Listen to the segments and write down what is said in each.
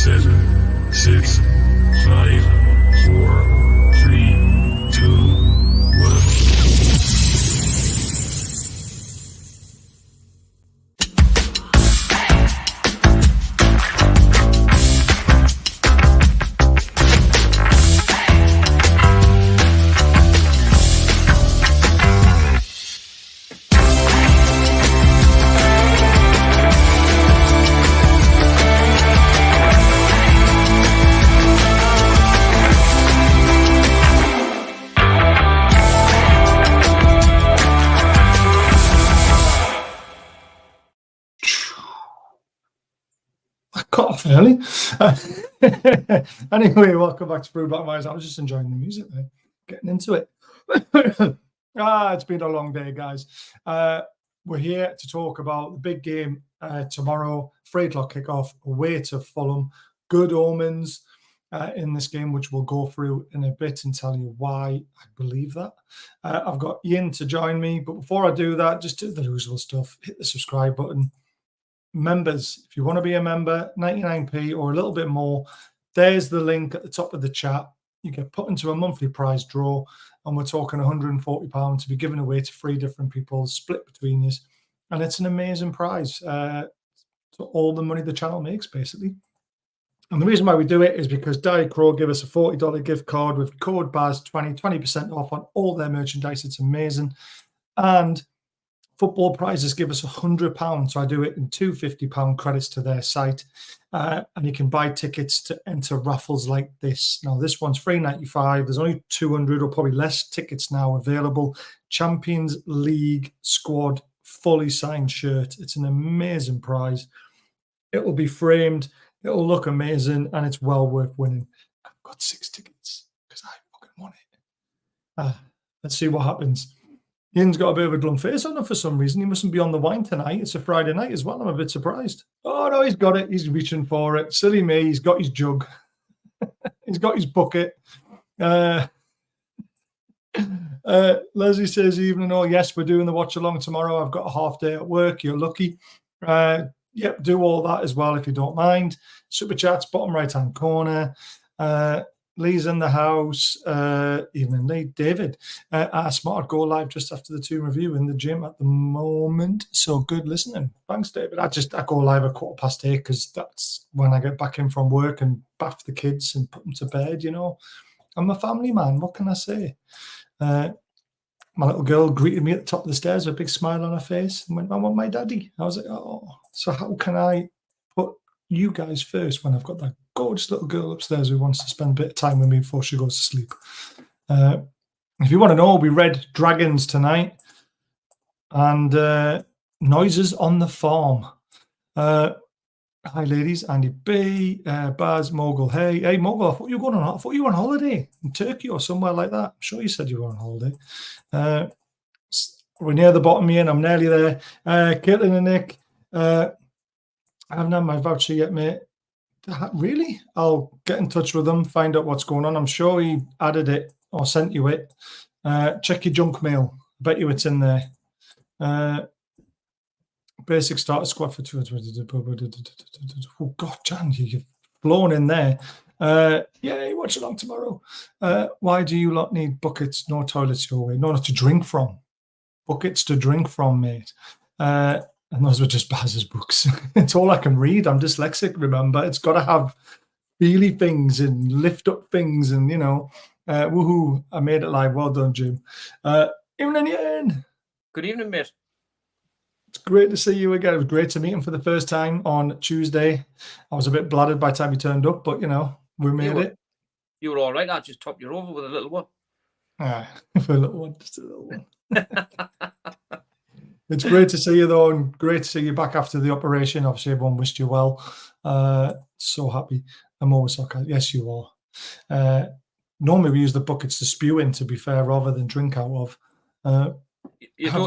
7, 6, 5, 4, 3, 2, 1. Cut off early. Anyway, welcome back to Brew Black Minds. I was just enjoying the music there, getting into it. It's been a long day, guys. We're here to talk about the big game tomorrow, 3 o'clock kickoff, away to Fulham. Good omens in this game, which we'll go through in a bit and tell you why I believe that. I've got Ian to join me, but before I do that, just do the usual stuff. Hit the subscribe button. Members, if you want to be a member, 99p or a little bit more, there's the link at the top of the chat. You get put into a monthly prize draw, and we're talking £140 to be given away to 3 different people, split between you. And it's an amazing prize. So all the money the channel makes, basically. And the reason why we do it is because Diet Crow give us a $40 gift card with code BAZ20, 20% off on all their merchandise. It's amazing. And football prizes give us £100, so I do it in two £50 credits to their site, and you can buy tickets to enter raffles like this. Now, this one's $3.95. There's only 200 or probably less tickets now available. Champions League squad, fully signed shirt. It's an amazing prize. It will be framed. It will look amazing, and it's well worth winning. I've got 6 tickets because I fucking want it. Let's see what happens. Ian's got a bit of a glum face on him for some reason. He mustn't be on the wine tonight. It's a Friday night as well. I'm a bit surprised. Oh, no, he's got it. He's reaching for it. Silly me. He's got his jug. He's got his bucket. Leslie says, evening. Oh, yes, we're doing the watch along tomorrow. I've got a half day at work. You're lucky. Yep, do all that as well if you don't mind. Super chats, bottom right-hand corner. Lee's in the house. Evening, Lee. David, Smart go live just after the 2 review in the gym at the moment. So good listening. Thanks, David. I go live at 8:15 because that's when I get back in from work and bath the kids and put them to bed. You know, I'm a family man. What can I say? My little girl greeted me at the top of the stairs with a big smile on her face and went, "I want my daddy." I was like, "Oh, so how can I put you guys first when I've got that gorgeous little girl upstairs who wants to spend a bit of time with me before she goes to sleep?" If you want to know, we read Dragons tonight and Noises on the Farm. Hi, ladies. Andy B, Baz, Mogul. Hey, Mogul. I thought you were on holiday in Turkey or somewhere like that. I'm sure you said you were on holiday. We're near the bottom here, and I'm nearly there. Caitlin and Nick. I haven't had my voucher yet, mate. Really? I'll get in touch with them, find out what's going on. I'm sure he added it or sent you it. Check your junk mail. I bet you it's in there. Basic starter squad for 200. Oh, God, Jan, you've blown in there. Yeah, watch along tomorrow. Why do you lot need buckets? No toilets your way. No, not to drink from. Buckets to drink from, mate. And those were just Baz's books. It's all I can read. I'm dyslexic, remember. It's got to have feely things and lift up things and, you know. Woohoo, I made it live. Well done, Jim. Evening, Ian. Good evening, mate. It's great to see you again. It was great to meet him for the first time on Tuesday. I was a bit bladdered by the time he turned up, but, you know, we made it. You were all right. I just topped you over with a little one. For a little one, just a little one. It's great to see you, though, and great to see you back after the operation. Obviously, everyone wished you well. So happy. I'm always so kind. Yes, you are. Normally, we use the buckets to spew in, to be fair, rather than drink out of. You don't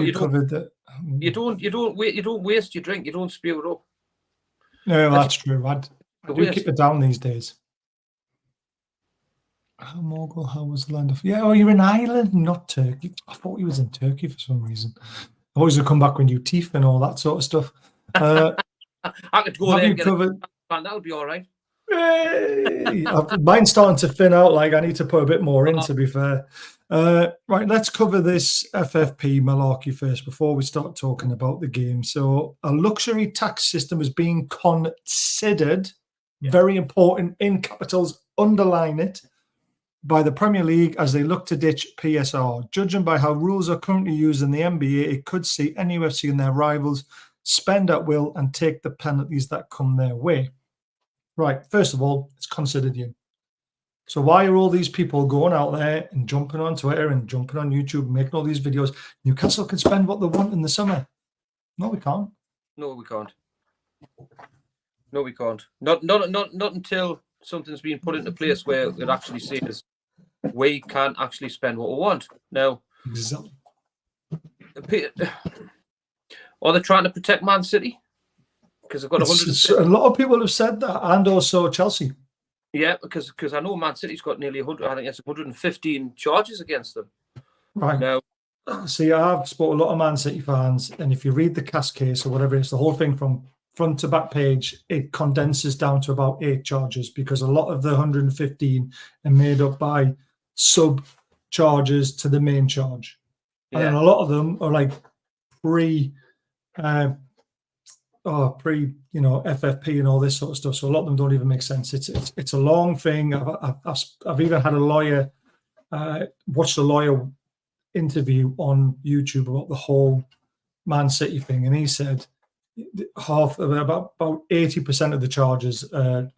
waste your drink. You don't spew it up. No, that's true. I do keep it down these days. Mogul, how was the land of... Yeah, you're in Ireland, not Turkey. I thought he was in Turkey for some reason. I always come back with new teeth and all that sort of stuff. I could go there and get that would be all right. Hey! Mine's starting to thin out. Like I need to put a bit more in, to be fair. Right, let's cover this FFP malarkey first before we start talking about the game. So, a luxury tax system is being considered, very important in capitals, underline it, by the Premier League as they look to ditch PSR. Judging by how rules are currently used in the NBA, it could see any UFC and their rivals spend at will and take the penalties that come their way. Right, first of all, it's considered you. So why are all these people going out there and jumping on Twitter and jumping on YouTube, making all these videos? Newcastle can spend what they want in the summer. No, we can't. No, we can't. No, we can't. Not until something's been put into place where it actually says we can't actually spend what we want. Now, Exactly. are they trying to protect Man City? Because they've got 100. A lot of people have said that, and also Chelsea. Yeah, because I know Man City's got nearly 100. I think it's 115 charges against them. Right. Now, see, I've spoken to a lot of Man City fans, and if you read the cast case or whatever it is, the whole thing from front to back page, it condenses down to about 8 charges because a lot of the 115 are made up by sub charges to the main charge. yeah. And then a lot of them are like pre FFP and all this sort of stuff. So a lot of them don't even make sense. It's a long thing. I've even had a lawyer watched a lawyer interview on YouTube about the whole Man City thing, and he said half of about 80% of the charges are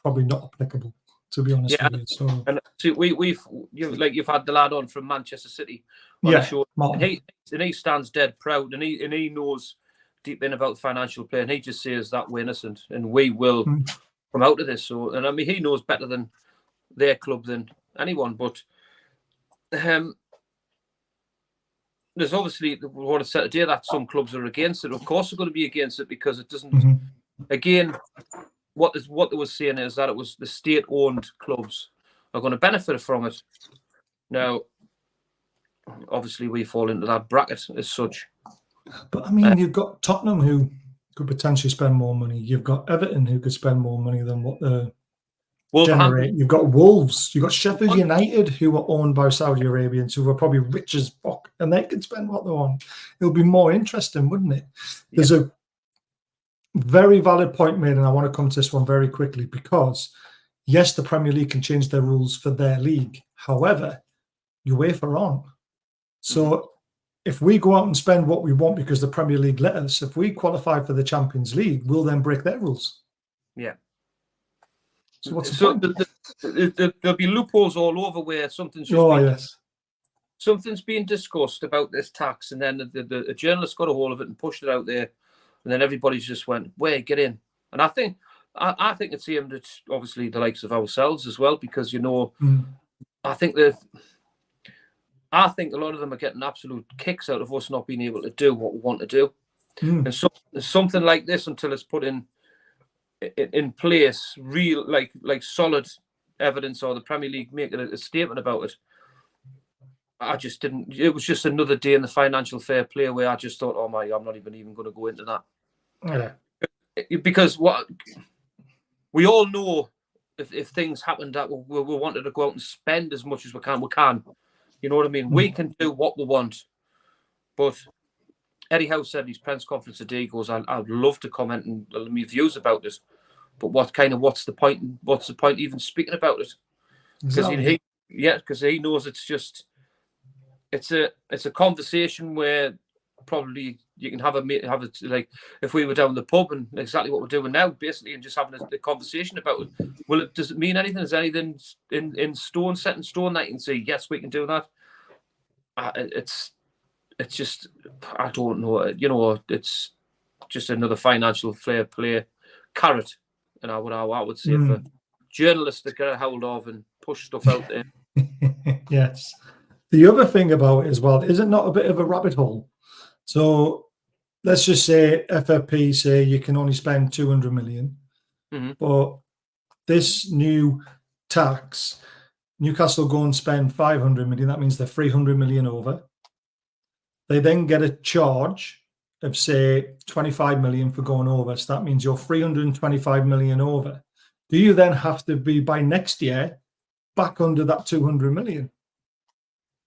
probably not applicable. To be honest with you. So, and so you've had the lad on from Manchester City on the show, and he stands dead proud, and he knows deep in about financial play, and he just says that we're innocent and we will come out of this. So, and I mean, he knows better than their club than anyone. But there's obviously, we want to set today that some clubs are against it. Of course, they're going to be against it because it doesn't. Again, what they were saying is that it was the state-owned clubs are going to benefit from it. Now, obviously, we fall into that bracket as such. But I mean, you've got Tottenham who could potentially spend more money. You've got Everton who could spend more money than what they generate. You've got Wolves. You've got Sheffield United who are owned by Saudi Arabians who are probably rich as fuck, and they could spend what they want. It would be more interesting, wouldn't it? There's a very valid point made, and I want to come to this one very quickly because, yes, the Premier League can change their rules for their league. However, UEFA are on. So if we go out and spend what we want because the Premier League let us, if we qualify for the Champions League, we'll then break their rules. Yeah. So what's the point? There'll be loopholes all over where something's something's being discussed about this tax, and then the journalist got a hold of it and pushed it out there, and then everybody's just went, "Wait, get in." And I think it's aimed at obviously the likes of ourselves as well, because I think a lot of them are getting absolute kicks out of us not being able to do what we want to do. And so something like this, until it's put in place, real like solid evidence, or the Premier League making a statement about it, I just didn't. It was just another day in the financial fair play where I just thought, oh my, I'm not even going to go into that. Because what we all know, if things happen that we wanted to go out and spend as much as we can. You know what I mean? We can do what we want. But Eddie Howe said in his press conference today, he goes, I'd love to comment and my views about this. But what's the point? What's the point even speaking about it? Because he knows it's a conversation where probably you can have it like if we were down the pub and exactly what we're doing now, basically, and just having a conversation about it. Well, does it mean anything? Is anything in stone, set in stone that you can say, yes, we can do that? It's just, I don't know. You know, it's just another financial fair play carrot, and I would say for journalists to get a hold of and push stuff out there. Yes. The other thing about it as well, is it not a bit of a rabbit hole? So let's just say FFP say you can only spend 200 million, but this new tax, Newcastle go and spend 500 million. That means they're 300 million over. They then get a charge of, say, 25 million for going over. So that means you're 325 million over. do you then have to be by next year back under that 200 million?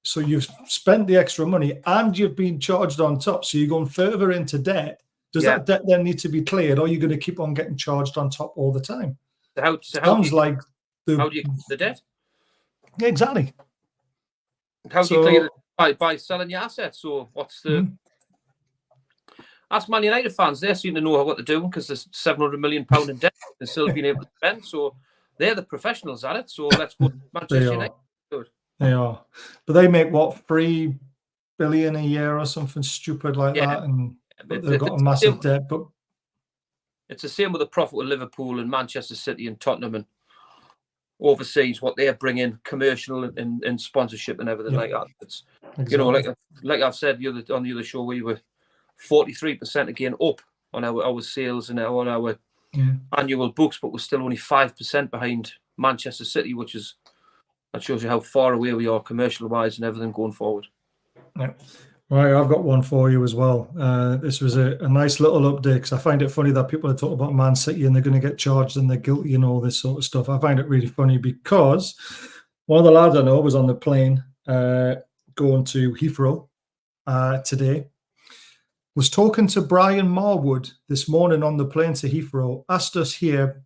So you've spent the extra money and you've been charged on top. So you're going further into debt. Does that debt then need to be cleared, or are you going to keep on getting charged on top all the time? How Sounds like how do you clear the debt? Yeah, exactly. How do you clear it? By selling your assets? So what's the? Ask Man United fans. They seem to know what they're doing because there's £700 million in debt they're still being able to spend. So they're the professionals at it. So let's go to Manchester United. Good. They are, but they make what, $3 billion a year or something stupid like that, and they've got a massive debt. But it's the same with the profit with Liverpool and Manchester City and Tottenham and overseas, what they're bringing, commercial and sponsorship and everything like that. It's you know, like I've said on the other show, we were 43% again up on our sales and on our annual books, but we're still only 5% behind Manchester City, that shows you how far away we are commercial wise and everything going forward. Yeah. Right, I've got one for you as well. This was a nice little update because I find it funny that people are talking about Man City and they're going to get charged and they're guilty and all this sort of stuff. I find it really funny because one of the lads I know was on the plane going to Heathrow today, was talking to Brian Marwood this morning on the plane to Heathrow, asked us here,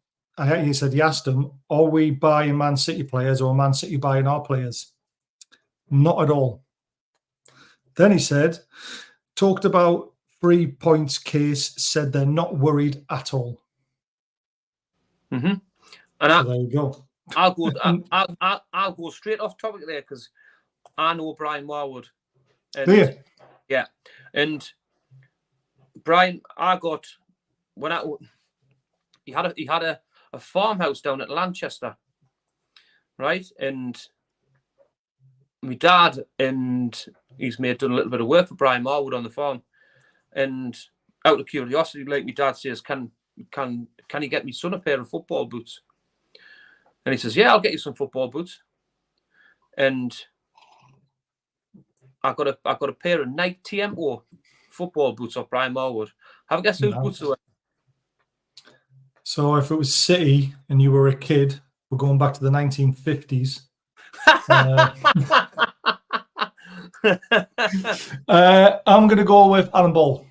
he said, he asked him, are we buying Man City players or Man City buying our players? Not at all. Then he said, talked about 3 points case, said they're not worried at all. And so there you go. I'll go straight off topic there because I know Brian Marwood. Do you? Yeah. And Brian, he had a farmhouse down at Lanchester, right? And my dad and his mate done a little bit of work for Brian Marwood on the farm. And out of curiosity, like my dad says, can you get me son a pair of football boots? And he says, yeah, I'll get you some football boots. And I got a pair of Nike Tiempo football boots off Brian Marwood. Have a guess whose boots they were? So if it was City and you were a kid, we're going back to the 1950s. I'm going to go with Alan Ball.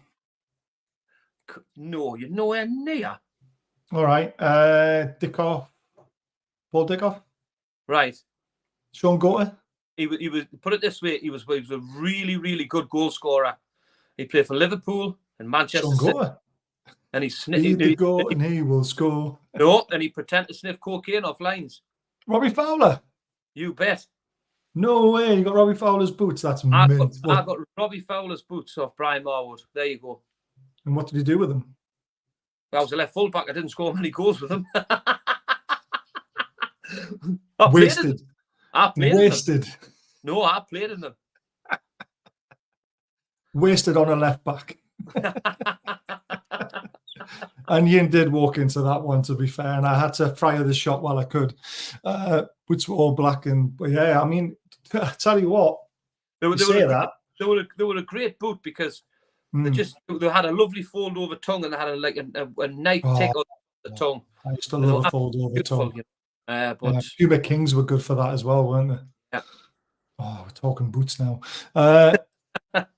No, you're nowhere near. All right. Dickoff. Paul Dickoff. Right. Sean Gota. He was, put it this way, he was a really, really good goal scorer. He played for Liverpool and Manchester City. And he sniffed the goal and he will score. No, and he pretended to sniff cocaine off lines. Robbie Fowler. You bet. No way, you got Robbie Fowler's boots. That's mint. I got Robbie Fowler's boots off Brian Marwood. There you go. And what did you do with them? I was a left full back. I didn't score many goals with them. Wasted. I played Wasted. In them. No, I played in them. Wasted on a left back. And Yin did walk into that one, to be fair, and I had to fire the shot while I could. Boots were all black, but yeah, I mean, I tell you what, they were a great boot because they had a lovely fold over tongue and they had a nice tick on the tongue. I used to love a fold over tongue. But Cuba Kings were good for that as well, weren't they? Yeah. Oh, we're talking boots now.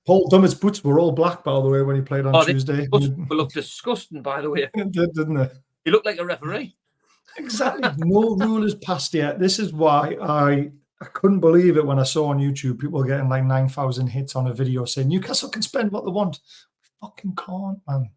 Paul Dummett's boots were all black, by the way, when he played on Tuesday. They looked disgusting, by the way. It did, didn't they? He looked like a referee. Exactly. No rule is passed yet. This is why I couldn't believe it when I saw on YouTube people getting like 9,000 hits on a video saying Newcastle can spend what they want. We fucking can't, man.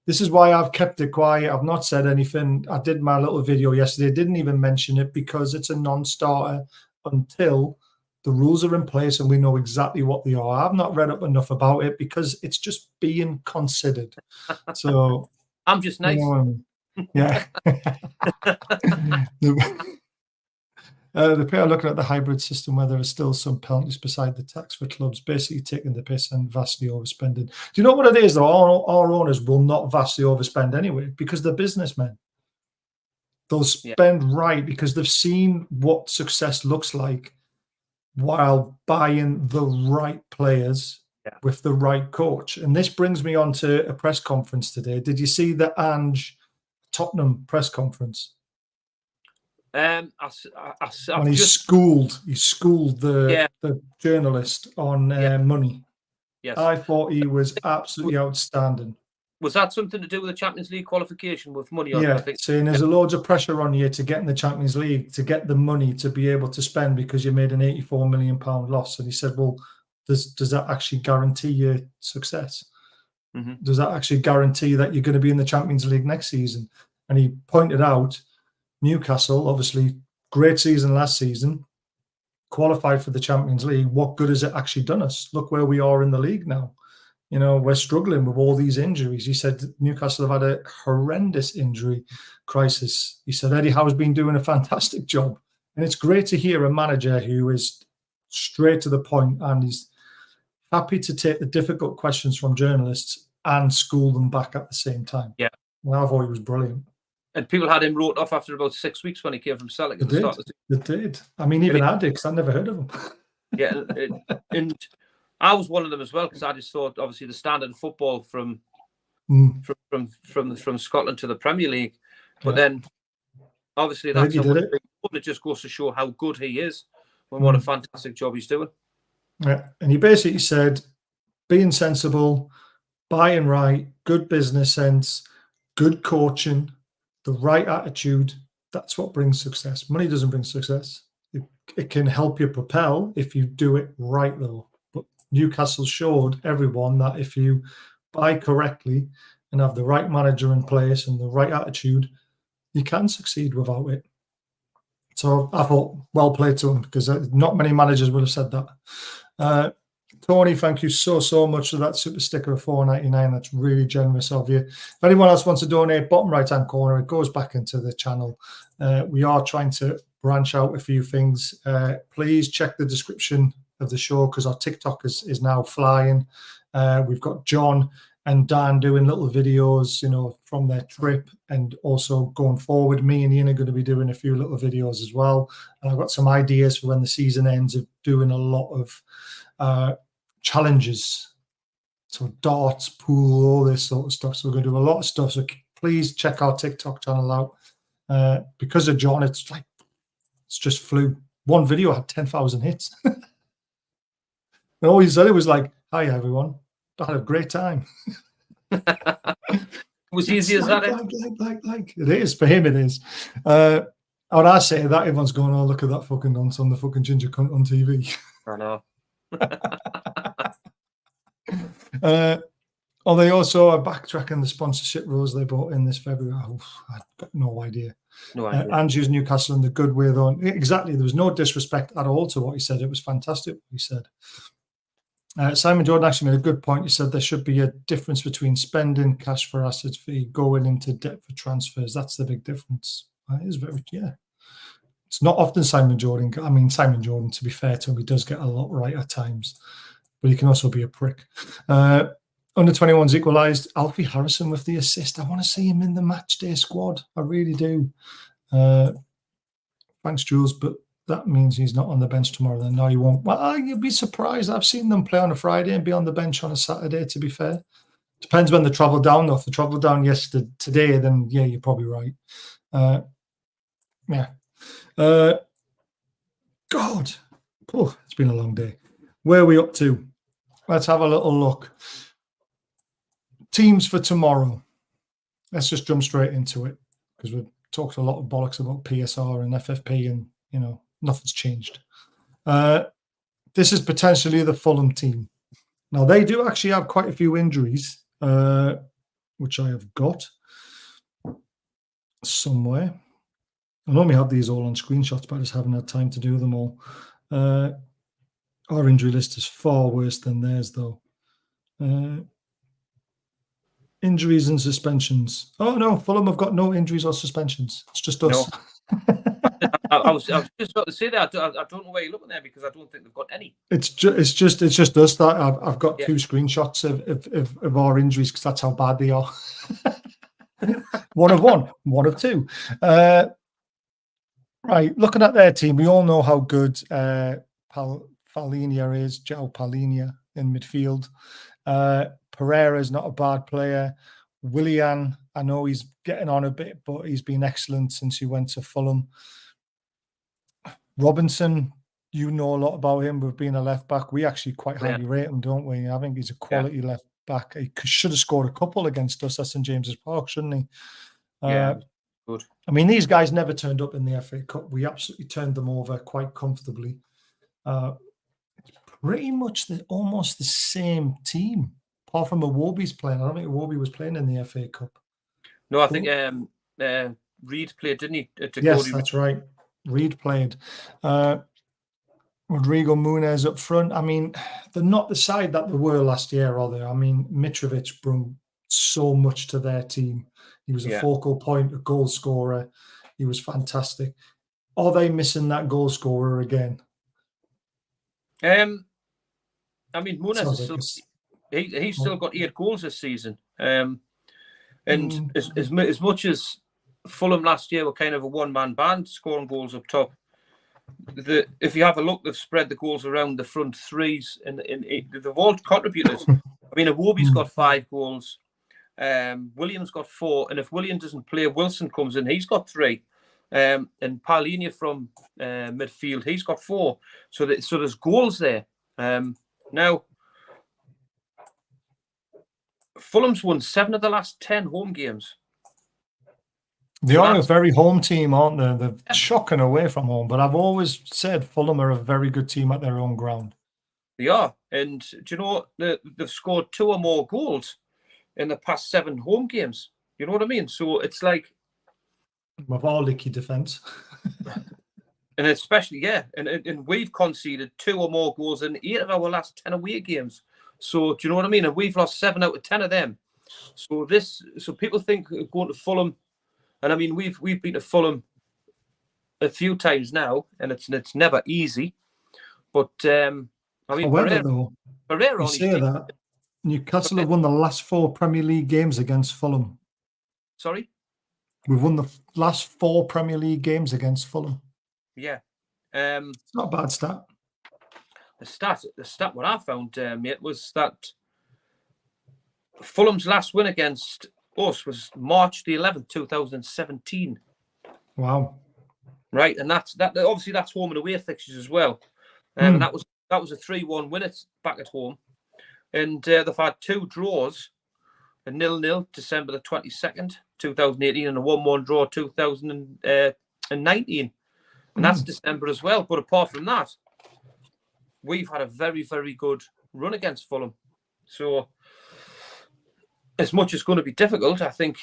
This is why I've kept it quiet. I've not said anything. I did my little video yesterday. Didn't even mention it because it's a non-starter until the rules are in place and we know exactly what they are. I've not read up enough about it because it's just being considered. So I'm just nice. Yeah. The pair are looking at the hybrid system where there are still some penalties beside the tax for clubs, basically taking the piss and vastly overspending. Do you know what it is, though? Our owners will not vastly overspend anyway because they're businessmen. They'll spend right because they've seen what success looks like while buying the right players with the right coach. And this brings me on to a press conference today. Did you see the Ange Tottenham press conference? When he schooled the journalist on money. Yes. I thought he was absolutely outstanding. Was that something to do with the Champions League qualification with money on? Yeah, I think. saying there's loads of pressure on you to get in the Champions League, to get the money to be able to spend because you made an £84 million loss. And he said, well, does that actually guarantee your success? Mm-hmm. Does that actually guarantee that you're going to be in the Champions League next season? And he pointed out Newcastle, obviously, great season last season, qualified for the Champions League. What good has it actually done us? Look where we are in the league now. You know, we're struggling with all these injuries. He said Newcastle have had a horrendous injury crisis. He said Eddie Howe's been doing a fantastic job. And it's great to hear a manager who is straight to the point and he's happy to take the difficult questions from journalists and school them back at the same time. Yeah. Well, I thought he was brilliant. And people had him wrote off after about 6 weeks when he came from Celtic. They did. I mean, even I did, because I'd never heard of him. Yeah, and I was one of them as well, because I just thought, obviously, the standard of football from Scotland to the Premier League, but then obviously that's it just goes to show how good he is and what a fantastic job he's doing. Yeah, and he basically said, being sensible, buying right, good business sense, good coaching, the right attitude, that's what brings success. Money doesn't bring success. It can help you propel if you do it right, though. But Newcastle showed everyone that if you buy correctly and have the right manager in place and the right attitude, you can succeed without it. So I thought, well played to him, because not many managers would have said that. Tony, thank you so much for that super sticker of $4.99. That's really generous of you. If anyone else wants to donate, bottom right-hand corner, it goes back into the channel. We are trying to branch out a few things. Please check the description of the show, because our TikTok is now flying. We've got John and Dan doing little videos, you know, from their trip, and also going forward, me and Ian are going to be doing a few little videos as well. And I've got some ideas for when the season ends of doing a lot of challenges, so darts, pool, all this sort of stuff. So we're going to do a lot of stuff. So please check our TikTok channel out. Because of John, it's just flew. One video had 10,000 hits. And all he said, it was like, "Hi everyone, I had a great time." Was easy as that? Like it is for him. It is. When I say that, everyone's going, "Oh, look at that fucking nonsense on the fucking ginger cunt on TV." I know. They also are backtracking the sponsorship rules they bought in this February. I've got no idea. Andrew's Newcastle in the good way, though. Exactly. There was no disrespect at all to what he said. It was fantastic what he said. Simon Jordan actually made a good point. He said there should be a difference between spending cash for assets fee, going into debt for transfers. That's the big difference. That is very, It's not often Simon Jordan. I mean, Simon Jordan, to be fair to him, he does get a lot right at times, but he can also be a prick. Under 21s equalised. Alfie Harrison with the assist. I want to see him in the match day squad. I really do. Thanks, Jules, but that means he's not on the bench tomorrow. Then no, he won't. Well, you'd be surprised. I've seen them play on a Friday and be on the bench on a Saturday, to be fair. Depends when they travel down, though. If they travel down today, then yeah, you're probably right. God, it's been a long day. Where are we up to? Let's have a little look. Teams for tomorrow. Let's just jump straight into it, because we've talked a lot of bollocks about PSR and FFP, and nothing's changed. This is potentially the Fulham team. Now, they do actually have quite a few injuries, which I have got somewhere. I normally have these all on screenshots, but I just haven't had time to do them all. Our injury list is far worse than theirs, though. Injuries and suspensions. Oh, no, Fulham have got no injuries or suspensions. It's just us. No. I was just about to say that. I don't know where you're looking there, because I don't think they've got any. It's just us that I've got two screenshots of our injuries, because that's how bad they are. one of two. Right, looking at their team, we all know how good Palhinha is, João Palhinha in midfield. Pereira's not a bad player. Willian, I know he's getting on a bit, but he's been excellent since he went to Fulham. Robinson, you know a lot about him with being a left back. We actually quite highly rate him, don't we? I think he's a quality left back. He should have scored a couple against us at St James's Park, shouldn't he? Good. I mean, these guys never turned up in the FA Cup. We absolutely turned them over quite comfortably. It's pretty much almost the same team, apart from Iwobi's playing. I don't think Iwobi was playing in the FA Cup. No, I think Reed played, didn't he? Yes, that's right. Reed played. Rodrigo Muniz up front. I mean, they're not the side that they were last year, are they? I mean, Mitrovic brought so much to their team. He was a focal point, a goal scorer. He was fantastic. Are they missing that goal scorer again? I mean, Muniz he's still got 8 goals this season. And as much as Fulham last year were kind of a one-man band scoring goals up top, if you have a look, they've spread the goals around the front threes, and they've all contributed. I mean, Iwobi's got 5 goals. William's got 4, and if William doesn't play, Wilson comes in. He's got 3, and Paulinho from midfield, he's got 4. So there's goals there. Now, Fulham's won 7 of the last 10 home games. They are a very home team, aren't they? They're shocking away from home, but I've always said Fulham are a very good team at their own ground. They are, and do you know they've scored 2 or more goals in the past 7 home games? You know what I mean? So it's like with our leaky defence, and especially and we've conceded 2 or more goals in 8 of our last 10 away games. So do you know what I mean? And we've lost 7 out of 10 of them. So people think going to Fulham. And I mean, we've been to Fulham a few times now, and it's never easy. But I mean, Pereira you say that Newcastle have won the last 4 Premier League games against Fulham. Sorry, we've won the last 4 Premier League games against Fulham. Yeah, it's not a bad stat. The stat what I found, mate, was that Fulham's last win against us was March the 11th, 2017. Wow. Right, and that's obviously that's home and away fixtures as well. And that was a 3-1 win back at home. And they've had 2 draws, a 0-0 December the 22nd, 2018, and a 1-1 draw 2019. And that's December as well. But apart from that, we've had a very, very good run against Fulham. So as much as it's going to be difficult, I think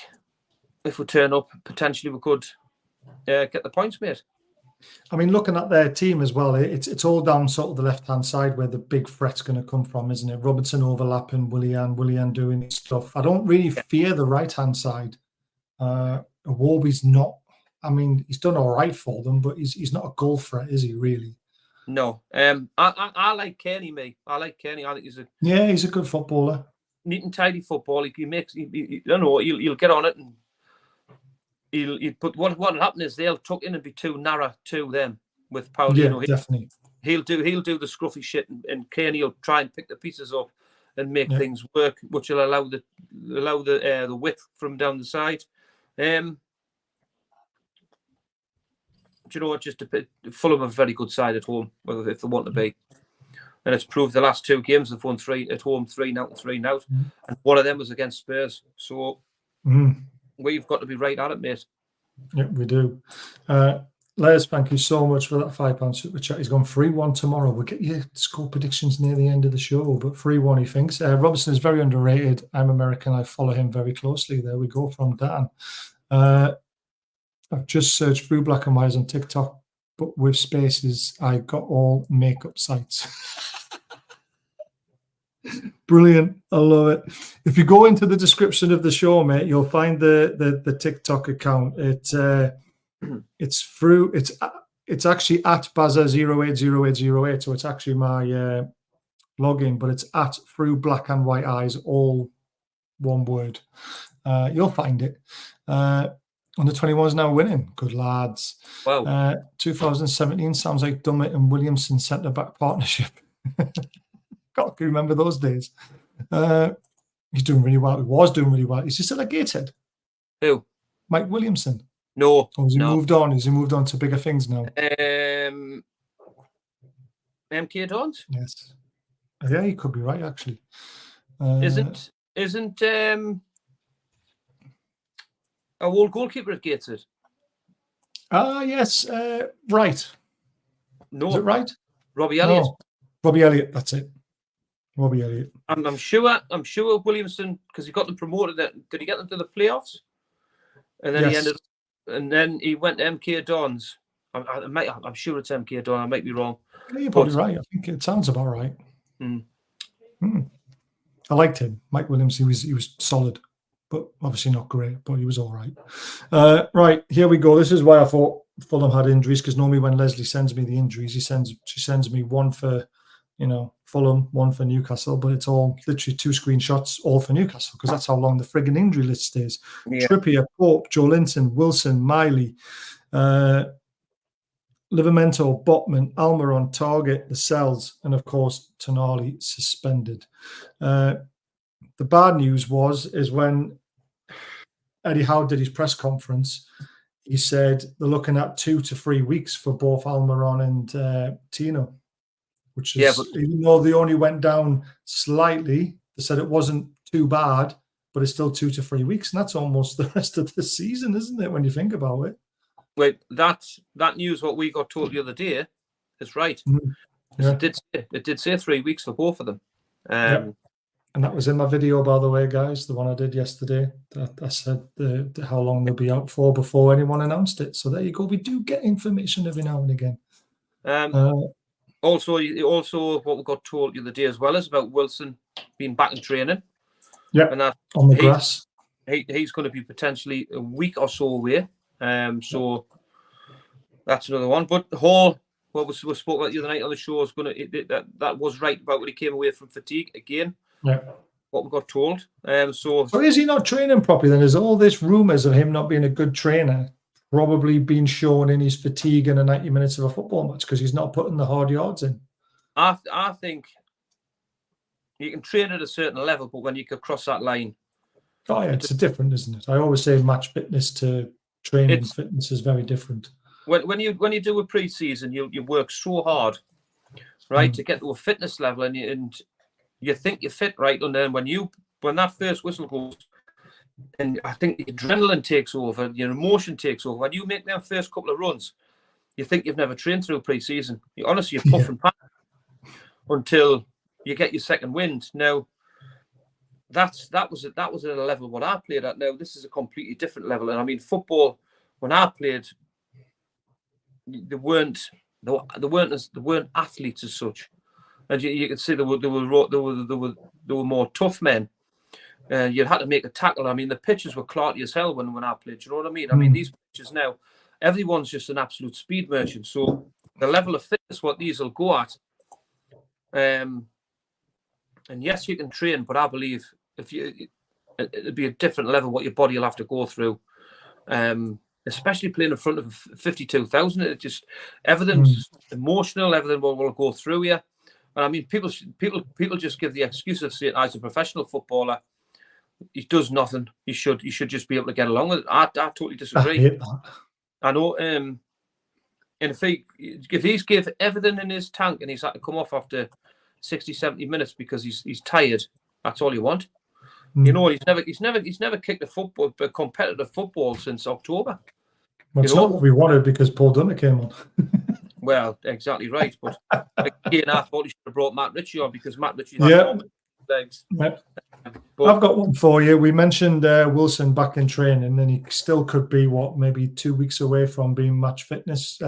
if we turn up, potentially we could get the points made. I mean, looking at their team as well, it's all down sort of the left-hand side where the big threat's going to come from, isn't it? Robertson overlapping, Willian doing his stuff. I don't really fear the right-hand side. Iwobi's not, I mean, he's done all right for them, but he's not a goal threat, is he, really? No. I like Kearney, mate. I like Kearney. I think he's a good footballer. Neat and tidy football. He makes. I don't know. He'll get on it, and he'll. But what happen is they'll tuck in and be too narrow to them with Paulinho. Yeah, definitely. He'll do the scruffy shit, and Kearney will try and pick the pieces up and make things work, which will allow the width from down the side. Do you know what? Just a bit. Fulham are a very good side at home, whether if they want to be. And it's proved the last 2 games they've won 3 at home, 3 out and 3 out. And one of them was against Spurs. So we've got to be right at it, mate. Yeah, we do. Les, thank you so much for that £5 super chat. He's gone 3-1 tomorrow. We'll get your score predictions near the end of the show, but 3-1 he thinks. Robertson is very underrated. I'm American. I follow him very closely. There we go from Dan. I've just searched through Black and Whites on TikTok, but with spaces, I got all makeup sites. Brilliant. I love it. If you go into the description of the show, mate, you'll find the TikTok account. It's actually at Bazza080808. So it's actually my login, but it's at Through Black and White Eyes, all one word. You'll find it. Under 21's now winning. Good lads. Wow. 2017 sounds like Dummett and Williamson centre back partnership. God, can you remember those days? He's doing really well. He was doing really well. Is he still at Gateshead? Who? Mike Williamson. No. Or has he no. moved on? Has he moved on to bigger things now? MK Dons? Yes. Yeah, you could be right, actually. Isn't a old goalkeeper at Gateshead? Yes. Right. No. Is it right? Robbie Elliott. No. Robbie Elliott. That's it. Robbie Elliott. I'm sure Williamson, because he got them promoted. Did he get them to the playoffs? And then Yes. then he went to MK Dons. I'm sure it's MK Dons. I might be wrong. Yeah, you're probably right. I think it sounds about right. Mm. I liked him, Mike Williams. He was solid, but obviously not great. But he was all right. Right, here we go. This is why I thought Fulham had injuries, because normally when Leslie sends me the injuries, she sends me one for Fulham, one for Newcastle, but it's all literally 2 screenshots, all for Newcastle, because that's how long the frigging injury list stays. Yeah. Trippier, Pope, Joe Linton, Wilson, Miley, Livramento, Botman, Almiron, Target, the Cells, and of course Tonali suspended. The bad news is when Eddie Howe did his press conference, he said they're looking at 2 to 3 weeks for both Almiron and Tino, which is, even though they only went down slightly, they said it wasn't too bad, but it's still 2 to 3 weeks, and that's almost the rest of the season, isn't it, when you think about it? Wait, that news, what we got told the other day, is right. Yeah. It did say 3 weeks for both of them. And that was in my video, by the way, guys, the one I did yesterday. I said how long they'll be out for before anyone announced it. So there you go. We do get information every now and again. Also, what we got told the other day as well is about Wilson being back in training. Yeah, and that on the grass. He's going to be potentially a week or so away. So that's another one. But Hall, what we spoke about the other night on the show, is that was right about when he came away from fatigue again. Yeah. What we got told. So is he not training properly then? Is all this rumours of him not being a good trainer probably being shown in his fatigue in the 90 minutes of a football match because he's not putting the hard yards in? I think you can train at a certain level, but when you could cross that line. Oh yeah, it's different, isn't it? I always say match fitness to training fitness is very different. When you do a pre-season, you work so hard, right, to get to a fitness level, and you think you're fit, right, and then when that first whistle goes, and I think the adrenaline takes over, your emotion takes over. When you make them first couple of runs, you think you've never trained through pre-season. Honestly, you're puffing back until you get your second wind. Now, that was at a level what I played at. Now this is a completely different level, and I mean football. When I played, they weren't athletes as such, and you could see they were more tough men. You had to make a tackle. I mean, the pitches were clarty as hell when I played. Do you know what I mean? I mean, these pitches now, everyone's just an absolute speed merchant. So the level of fitness what these will go at, and yes, you can train, but I believe it'd be a different level what your body will have to go through, especially playing in front of 52,000. It just everything's emotional. Everything will go through you. And I mean, people just give the excuse of saying, as a professional footballer, he does nothing. You should just be able to get along with it. I totally disagree. I hate that. I know. And if he's give everything in his tank and he's had to come off after 60, 70 minutes because he's tired, that's all you want. You know, he's never kicked a competitive football since October. Well, it's not what we wanted because Paul Dunne came on. Well, exactly right. But again, I thought he should have brought Matt Ritchie on because Matt Ritchie had legs. Yep. I've got one for you. We mentioned Wilson back in training, and he still could be maybe 2 weeks away from being match fitness.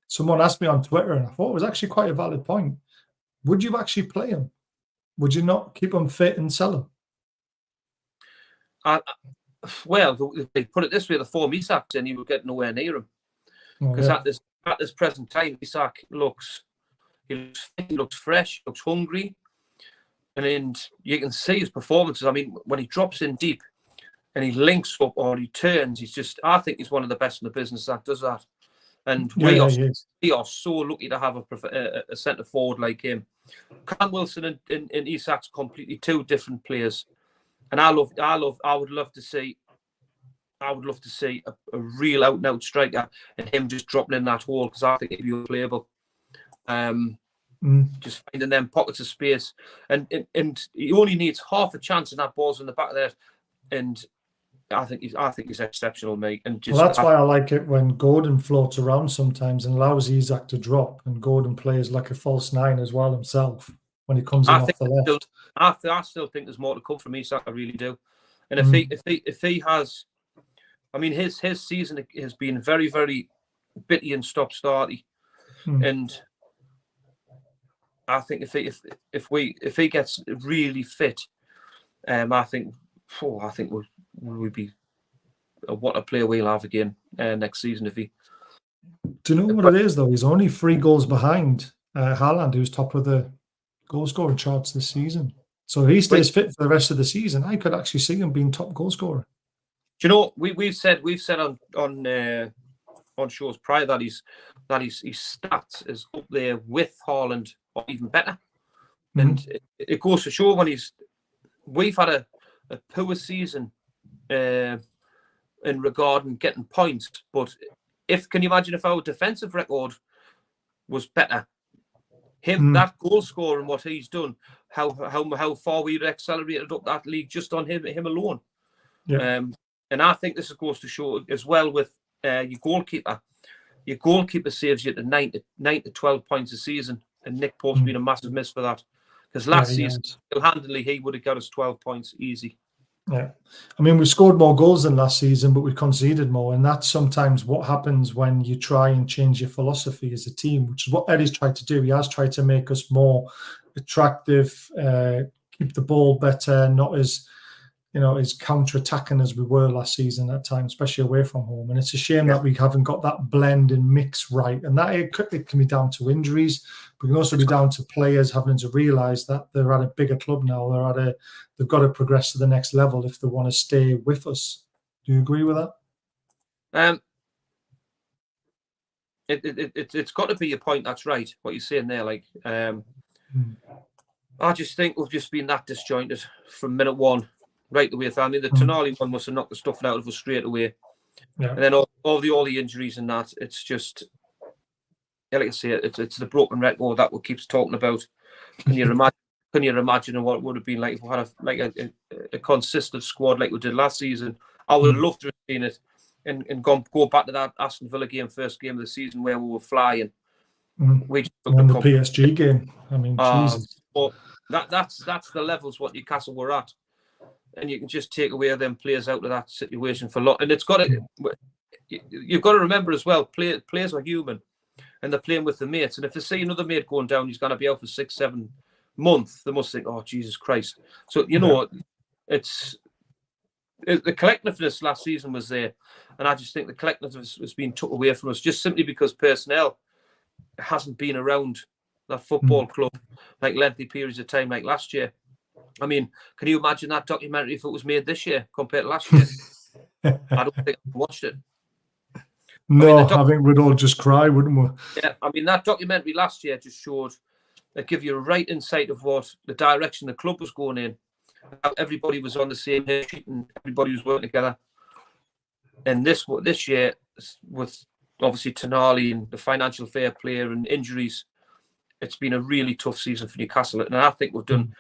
Someone asked me on Twitter, and I thought it was actually quite a valid point. Would you actually play him? Would you not keep him fit and sell him? Well, they put it this way: the form Isak's in, you would get nowhere near him because at this present time, Isak looks fit, he looks fresh, looks hungry, and you can see his performances. I mean, when he drops in deep and he links up or he turns, I think he's one of the best in the business that does that. And we are so lucky to have a centre forward like him. Cam Wilson and Isak's completely two different players. And I would love to see I would love to see a real out-and-out striker and him just dropping in that hole, because I think it'd be unplayable. Just finding them pockets of space, and he only needs half a chance, and that ball's in the back of there. And I think he's exceptional, mate. And just well, that's why I like it when Gordon floats around sometimes and allows Isak to drop, and Gordon plays like a false nine as well himself when he comes in off the left. I still think there's more to come from Isak. I really do. And if he has, I mean, his season has been very, very bitty and stop-starty, and I think if he gets really fit, I think we'll be what a player we'll have again next season if he. Do you know what it is though? He's only 3 goals behind Haaland, who's top of the goal scoring charts this season. So if he stays fit for the rest of the season, I could actually see him being top goal scorer. Do you know we've said on shows prior that his stats is up there with Haaland or even better, and it goes to show when we've had a poor season in regarding getting points, but can you imagine if our defensive record was better? That goal scorer and what he's done, how far we'd accelerated up that league just on him alone. Yeah. And I think this goes to show as well with your goalkeeper. Your goalkeeper saves you to 9 to 12 points a season, and Nick Pope's been a massive miss for that. Because last season, handily, he would have got us 12 points easy. Yeah. I mean, we scored more goals than last season, but we conceded more. And that's sometimes what happens when you try and change your philosophy as a team, which is what Eddie's tried to do. He has tried to make us more attractive, keep the ball better, not as, as counter-attacking as we were last season at times, especially away from home. And it's a shame that we haven't got that blend and mix right. And that it can be down to injuries, but it can also be down to players having to realise that they're at a bigger club now. They've got to progress to the next level if they want to stay with us. Do you agree with that? It's got to be your point. That's right. What you're saying there, I just think we've just been that disjointed from minute one right the way through. I mean, the Tonali one must have knocked the stuff out of us straight away. Yeah. And then all the injuries and that, it's just, like I say, it's the broken record that we keeps talking about. Can you imagine what it would have been like if we had a consistent squad like we did last season? I would have loved to have seen it and go back to that Aston Villa game, first game of the season where we were flying. We just won the PSG game. I mean, Jesus. But that's the levels what Newcastle were at. And you can just take away them players out of that situation for long. And you've got to remember as well, players are human and they're playing with the mates. And if they see another mate going down, he's going to be out for 6-7 months, they must think, oh, Jesus Christ. So, it's the collectiveness last season was there. And I just think the collectiveness has been took away from us just simply because personnel hasn't been around that football club like lengthy periods of time like last year. I mean, can you imagine that documentary if it was made this year compared to last year? I don't think I watched it. No, I think we'd all just cry, wouldn't we? Yeah, I mean, that documentary last year just showed, that give you a right insight of what the direction the club was going in. How everybody was on the same hit sheet and everybody was working together. And this year, with obviously Tonali and the financial fair play and injuries, it's been a really tough season for Newcastle. And I think we've done,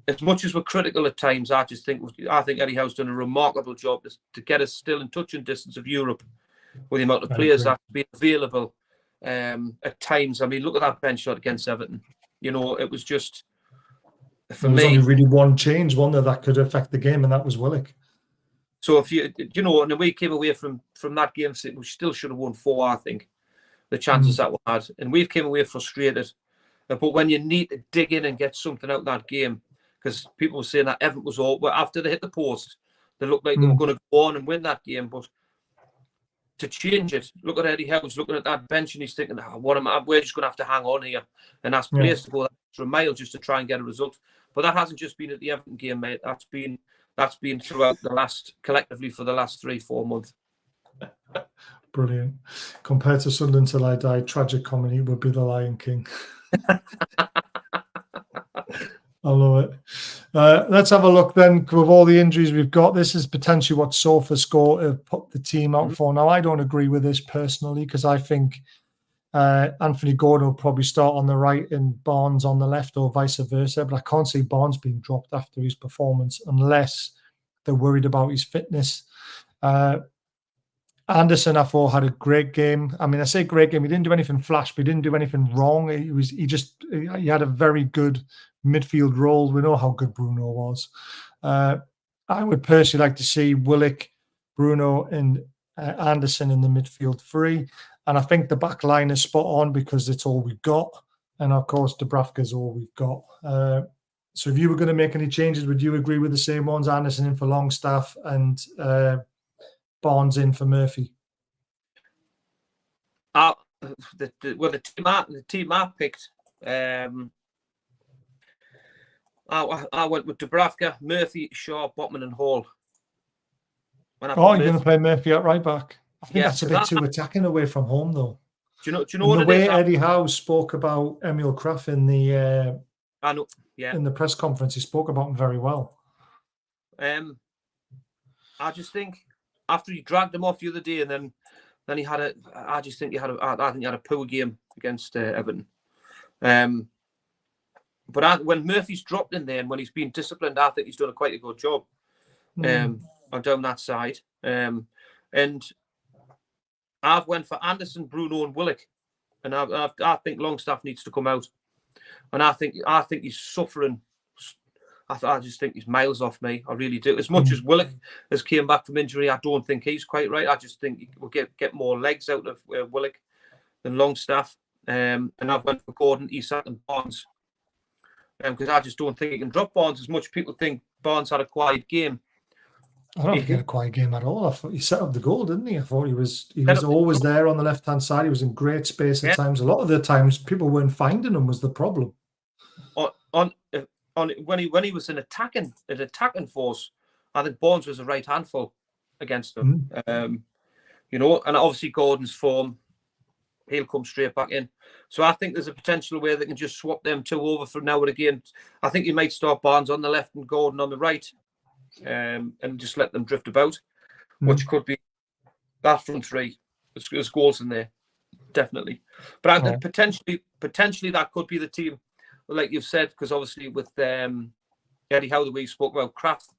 as much as we're critical at times, I think Eddie Howe's done a remarkable job to get us still in touching distance of Europe with the amount of players that have been available at times. I mean, look at that bench shot against Everton. It was just, for me, only really one change, one that could affect the game, and that was Willock. So if and then we came away from that game, we still should have won 4, I think, the chances that we had. And we came away frustrated. But when you need to dig in and get something out of that game, because people were saying that Everton was all, after they hit the post, they looked like they were going to go on and win that game. But to change it, look at Eddie Howe's looking at that bench and he's thinking, we're just going to have to hang on here and ask players to go that extra mile just to try and get a result. But that hasn't just been at the Everton game, mate. That's been throughout collectively for the last 3-4 months. Brilliant. Compared to Sunderland Till I Die, tragic comedy would be The Lion King. I love it. Let's have a look then. With all the injuries we've got, this is potentially what SofaScore have put the team out for. Now, I don't agree with this personally because I think Anthony Gordon will probably start on the right and Barnes on the left or vice versa. But I can't see Barnes being dropped after his performance unless they're worried about his fitness. Anderson, I thought, had a great game. I mean, I say great game. He didn't do anything flash, but he didn't do anything wrong. He had a very good midfield role. We know how good Bruno was. I would personally like to see Willock, Bruno, and Anderson in the midfield three. And I think the back line is spot on because it's all we've got. And of course, Dubravka's all we've got. So if you were going to make any changes, would you agree with the same ones? Anderson in for Longstaff and Barnes in for Murphy? The team I picked, I went with Dubravka, Murphy, Shaw, Botman, and Hall. You're going to play Murphy at right back? I think that's a bit too attacking away from home, though. Do you know what the way Eddie Howe spoke about Emil Kraft in the I know, yeah, in the press conference, he spoke about him very well. I just think after he dragged him off the other day, and then he had a. I think he had a poor game against Everton. But when Murphy's dropped in there and when he's been disciplined, I think he's done quite a good job on down that side. And I've went for Anderson, Bruno, and Willock, and I think Longstaff needs to come out, and I think he's suffering. I just think he's miles off me. I really do. As much as Willock has came back from injury, I don't think he's quite right. I just think we'll get more legs out of Willock than Longstaff. And I've went for Gordon, Isak, and Barnes. Because I just don't think he can drop Barnes as much. People think Barnes had a quiet game. I don't think he had a quiet game at all. I thought he set up the goal, didn't he? I thought he was always there on the left-hand side. He was in great space at times. A lot of the times, people weren't finding him was the problem. When he was an attacking force, I think Barnes was a right handful against him. And obviously Gordon's form, he'll come straight back in. So I think there's a potential where they can just swap them two over for now and again. I think you might start Barnes on the left and Gordon on the right, and just let them drift about, which could be that front three. There's goals in there, definitely. But I think potentially that could be the team, like you've said, because obviously with Eddie Howe, the way he spoke about Kraft,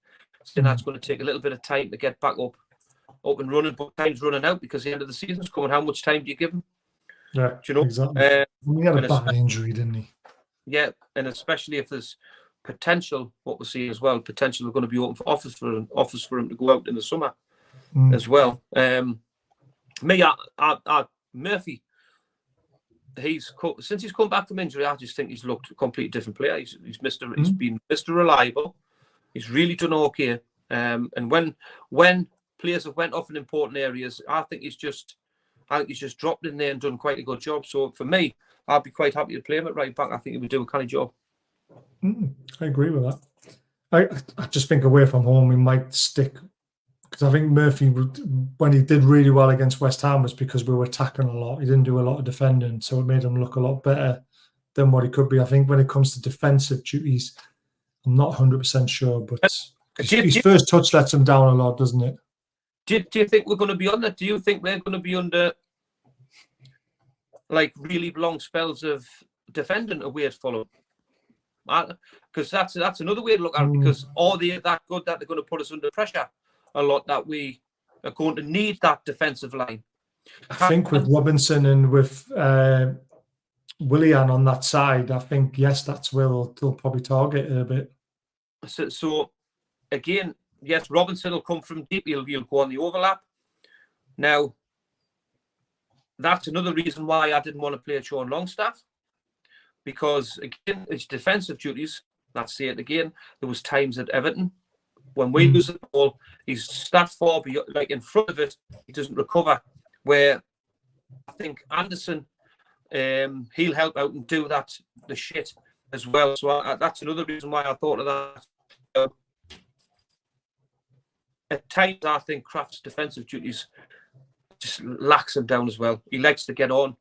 saying that's going to take a little bit of time to get back up and running, but time's running out because the end of the season's coming. How much time do you give him? Yeah, do you know? Exactly. He had a bad injury, didn't he? Yeah, and especially if there's potential, what we're seeing as well, potential are going to be open for offers for him to go out in the summer as well. Murphy, since he's come back from injury, I just think he's looked a completely different player. He's been Mr. Reliable. He's really done okay. And when players have went off in important areas, I think he's just dropped in there and done quite a good job. So for me, I'd be quite happy to play him at right back. I think he would do a kind of job. I agree with that. I just think away from home we might stick, because I think Murphy, when he did really well against West Ham, was because we were attacking a lot. He didn't do a lot of defending, so it made him look a lot better than what he could be. I think when it comes to defensive duties, I'm not 100% sure, but his first touch lets him down a lot, doesn't it? Do you think we're going to be under? Do you think we're going to be under like really long spells of defending away at Fulham? Because that's another way to look at it. Because are they that good that they're going to put us under pressure a lot, that we are going to need that defensive line? I think with Robinson and with Willian on that side, I think yes, that's where they'll probably target it a bit. So again, yes, Robinson will come from deep. He'll go on the overlap. Now, that's another reason why I didn't want to play Sean Longstaff, because again, his defensive duties. Let's say it again. There was times at Everton when we lose the ball, he's that far like in front of it, he doesn't recover. Where I think Anderson, he'll help out and do the shit as well. So that's another reason why I thought of that. At times, I think Kraft's defensive duties just lacks him down as well. He likes to get on.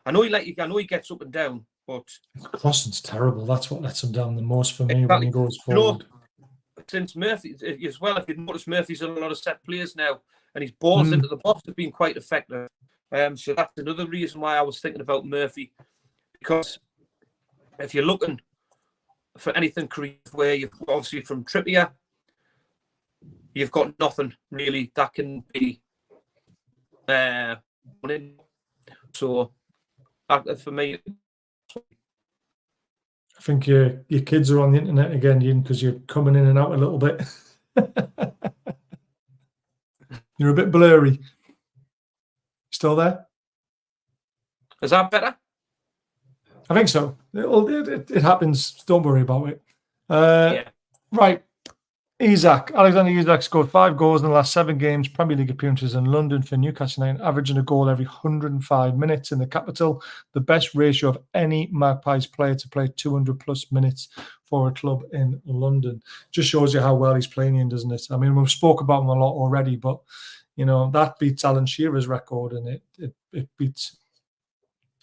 I know he gets up and down, but crossing's terrible. That's what lets him down the most for me when he goes forward. since Murphy as well. If you notice, Murphy's on a lot of set players now, and his balls into the box have been quite effective. So that's another reason why I was thinking about Murphy, because if you're looking for anything creative, where you've obviously from Trippier, you've got nothing really that can be winning. So for me, I think your kids are on the internet again, Ian, because you're coming in and out a little bit. You're a bit blurry. Still there? Is that better? I think so. It happens. Don't worry about it. Yeah. Right. Alexander Isak scored 5 goals in the last 7 games, Premier League appearances in London for Newcastle United, averaging a goal every 105 minutes in the capital, the best ratio of any Magpies player to play 200-plus minutes for a club in London. Just shows you how well he's playing in, doesn't it? I mean, we've spoke about him a lot already, but, you know, that beats Alan Shearer's record, and it beats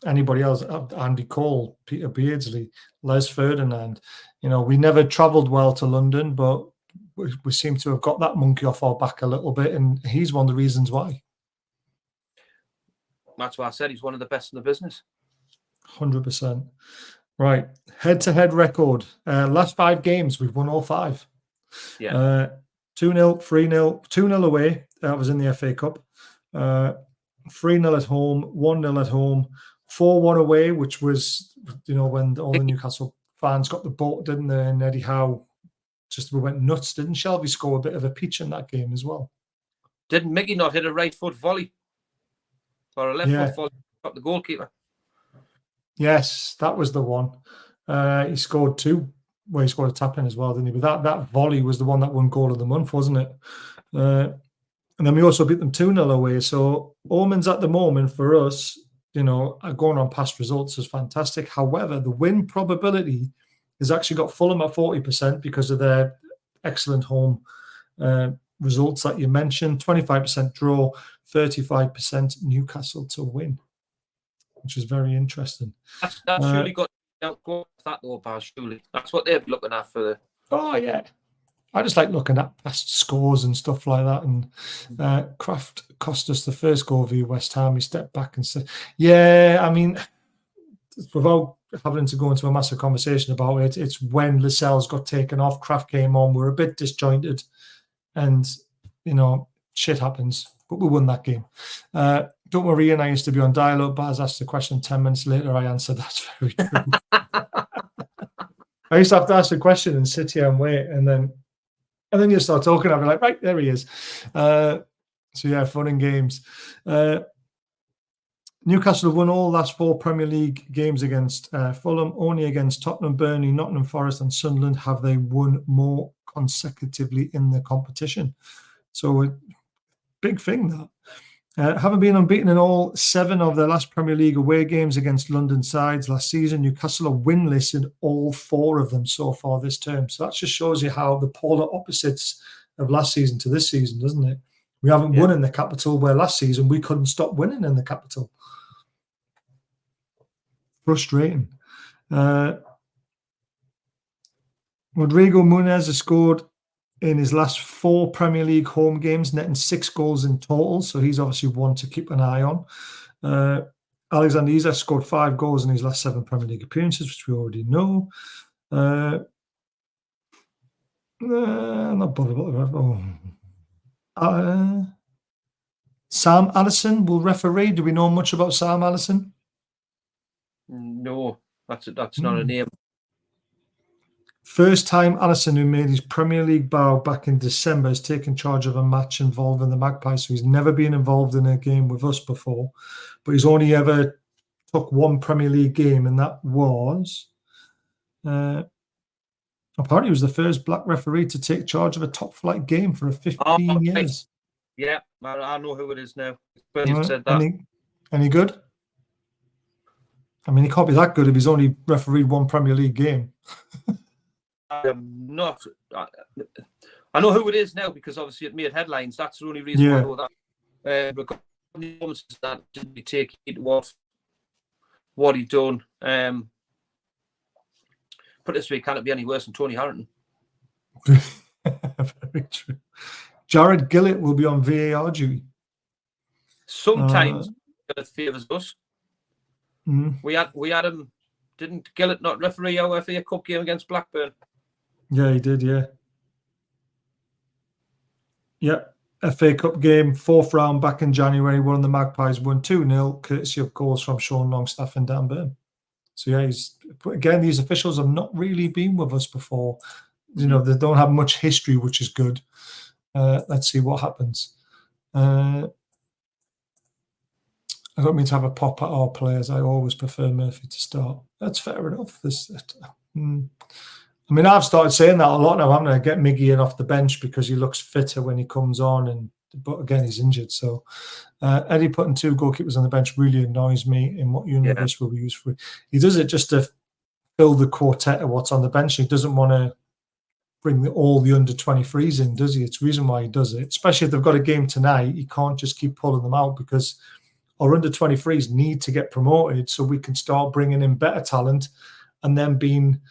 anybody else. Andy Cole, Peter Beardsley, Les Ferdinand. You know, we never travelled well to London, but we seem to have got that monkey off our back a little bit, and he's one of the reasons why. That's why I said he's one of the best in the business. 100%. Right. Head-to-head record. Last 5 games, we've won all 5. Yeah. 2-0, 3-0, 2-0 away. That was in the FA Cup. 3-0 at home, 1-0 at home, 4-1 away, which was, you know, when all the Newcastle fans got the boat, didn't they? And Eddie Howe just went nuts. Didn't Shelby score a bit of a peach in that game as well? Didn't Miggy not hit a right foot volley or a left foot volley up the goalkeeper? Yes, that was the one. He scored 2. Well, he scored a tap in as well, didn't he? But that volley was the one that won goal of the month, wasn't it? And then we also beat them 2-0 away. So omens at the moment for us, you know, going on past results is fantastic. However, the win probability has actually got Fulham at 40% because of their excellent home results that you mentioned. 25% draw, 35% Newcastle to win, which is very interesting. That's surely got that though, Baz, surely. That's what they're looking at for the... Oh, yeah. I just like looking at past scores and stuff like that. And Kraft cost us the first goal via West Ham. He stepped back and said, yeah, I mean, without having to go into a massive conversation about it, it's when Lascelles got taken off, Kraft came on, we're a bit disjointed, and, you know, shit happens. But we won that game. Don't worry, Ian, I used to be on dial-up. Baz asked the question 10 minutes later. I answered, that's very true. I used to have to ask the question and sit here and wait, and then you start talking. I'll be like, right, there he is. So, yeah, fun and games. Newcastle have won all last 4 Premier League games against Fulham. Only against Tottenham, Burnley, Nottingham Forest and Sunderland have they won more consecutively in the competition. So, a big thing, that. Having been unbeaten in all 7 of their last Premier League away games against London sides last season, Newcastle are winless in all 4 of them so far this term. So that just shows you how the polar opposites of last season to this season, doesn't it? We haven't won in the capital, where last season we couldn't stop winning in the capital. Frustrating. Rodrigo Muniz has scored in his last 4 Premier League home games, netting 6 goals in total. So he's obviously one to keep an eye on. Alexander Isak scored 5 goals in his last 7 Premier League appearances, which we already know. Not bothered about that. Sam Allison will referee. Do we know much about Sam Allison? No, that's not a name. First time Allison, who made his Premier League bow back in December, has taken charge of a match involving the Magpies. So he's never been involved in a game with us before, but he's only ever took 1 Premier League game, and that was apparently he was the first black referee to take charge of a top flight game for 15 years. Yeah, I know who it is now. But you said that. Any good? I mean, he can't be that good if he's only refereed 1 Premier League game. I'm not. I know who it is now because obviously it made headlines. That's the only reason I know that. Regardless of that, didn't take it what he done. Put it this way, can it be any worse than Tony Harrington? Very true. Jared Gillett will be on VAR duty. Sometimes it favours us. Mm. We had him. Didn't Gillett not referee our FA Cup game against Blackburn? Yeah, he did. Yeah. Yeah. FA Cup game, 4th round back in January. One of the Magpies won 2-0, courtesy of goals from Sean Longstaff and Dan Burn. So yeah, again, these officials have not really been with us before. You know, they don't have much history, which is good. Let's see what happens. I don't mean to have a pop at our players. I always prefer Murphy to start. That's fair enough. I mean, I've started saying that a lot now. I'm going to get Miggy in off the bench because he looks fitter when he comes on, but again, he's injured. So Eddie putting 2 goalkeepers on the bench really annoys me. In what universe will we use for? He does it just to fill the quartet of what's on the bench. He doesn't want to bring all the under-23s in, does he? It's the reason why he does it. Especially if they've got a game tonight, he can't just keep pulling them out because our under-23s need to get promoted so we can start bringing in better talent and then being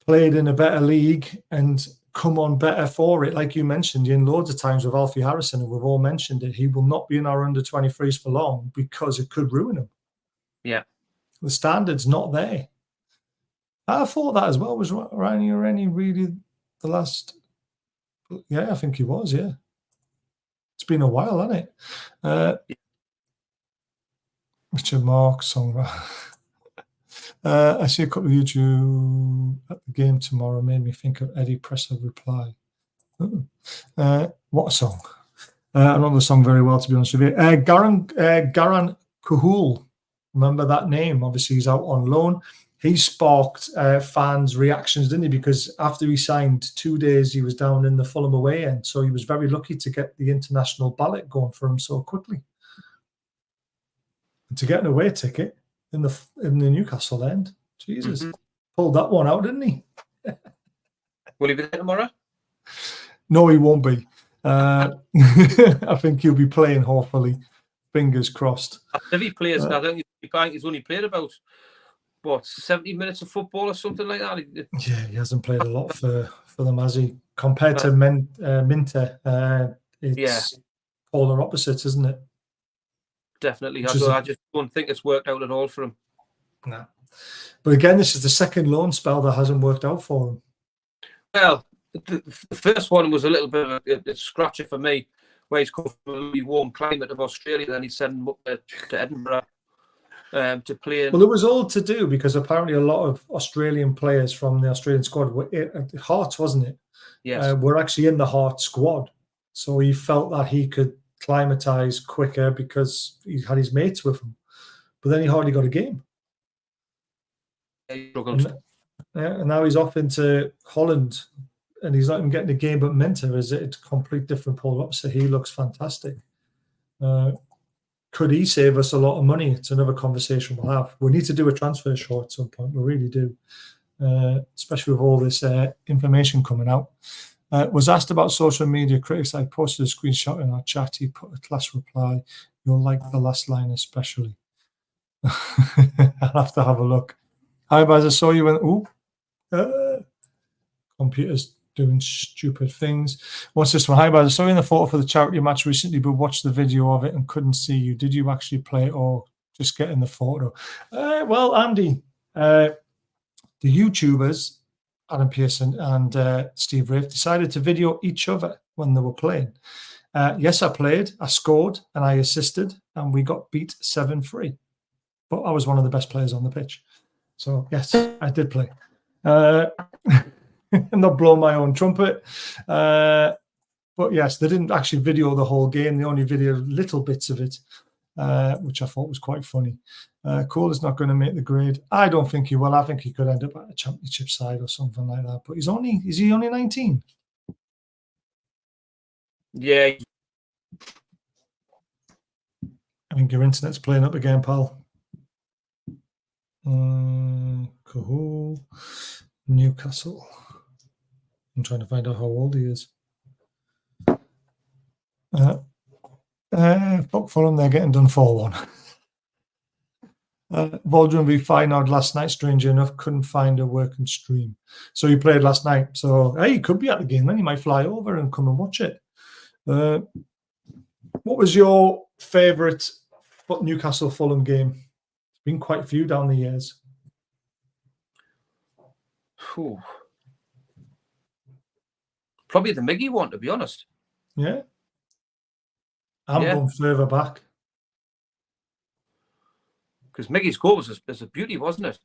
played in a better league and come on better for it. Like you mentioned, in loads of times with Alfie Harrison, and we've all mentioned it, he will not be in our under-23s for long because it could ruin him. Yeah. The standard's not there. I thought that as well. Was Ryan Ureni really the last? Yeah, I think he was, yeah. It's been a while, hasn't it? Richard Mark song. I see a couple of YouTube at the game tomorrow made me think of Eddie Presser reply. What a song. I know the song very well, to be honest with you. Garan Kuhul. Remember that name? Obviously, he's out on loan. He sparked fans' reactions, didn't he? Because after he signed 2 days, he was down in the Fulham away end. So he was very lucky to get the international ballot going for him so quickly. And to get an away ticket in the Newcastle end, Jesus, pulled that one out, didn't he? Will he be there tomorrow? No, he won't be. I think he'll be playing, hopefully. Fingers crossed. If he plays, I think he's only played about 70 minutes of football or something like that. Yeah, he hasn't played a lot for them, has he? Compared to Minter, it's polar opposites, isn't it? Definitely. I just don't think it's worked out at all for him. No. But again, this is the second loan spell that hasn't worked out for him. Well, the first one was a little bit of a scratcher for me, where he's come from the warm climate of Australia, then he's sent him up to Edinburgh to play. Well, it was all to do because apparently a lot of Australian players from the Australian squad were at Hearts, wasn't it? Yes. Were actually in the Hearts squad. So he felt that he could climatise quicker because he had his mates with him. But then he hardly got a game. He struggled. And now he's off into Holland and he's not even getting a game, but Minter is a complete different polar opposite. He looks fantastic. Could he save us a lot of money? It's another conversation we'll have. We need to do a transfer show at some point. We really do, especially with all this information coming out. Was asked about social media critics. I posted a screenshot in our chat. He put a class reply. You'll like the last line especially. I'll have to have a look. Hi, Baz. I saw you in... computers doing stupid things. What's this one? Hi, Baz. I saw you in the photo for the charity match recently, but watched the video of it and couldn't see you. Did you actually play it or just get in the photo? Well, Andy, the YouTubers, Adam Pearson and Steve Rafe, decided to video each other when they were playing. Yes, I played, I scored, and I assisted, and we got beat 7-3. But I was one of the best players on the pitch. So, yes, I did play. I'm not blowing my own trumpet. But, yes, they didn't actually video the whole game. They only videoed little bits of it, which I thought was quite funny. Cole is not going to make the grade. I don't think he will. I think he could end up at a championship side or something like that. But is he only 19? Yeah. I think your internet's playing up again, pal. Cool. Newcastle. I'm trying to find out how old he is. Fuck Fulham, they're getting done 4-1. Valdrin v Feyenoord last night, strangely enough, couldn't find a working stream. So he played last night. So, hey, he could be at the game then. He might fly over and come and watch it. What was your favourite Newcastle Fulham game? It's been quite a few down the years. Whew. Probably the Miggy one, to be honest. Yeah. I'm going further back. Because Miggy's goal was a beauty, wasn't it?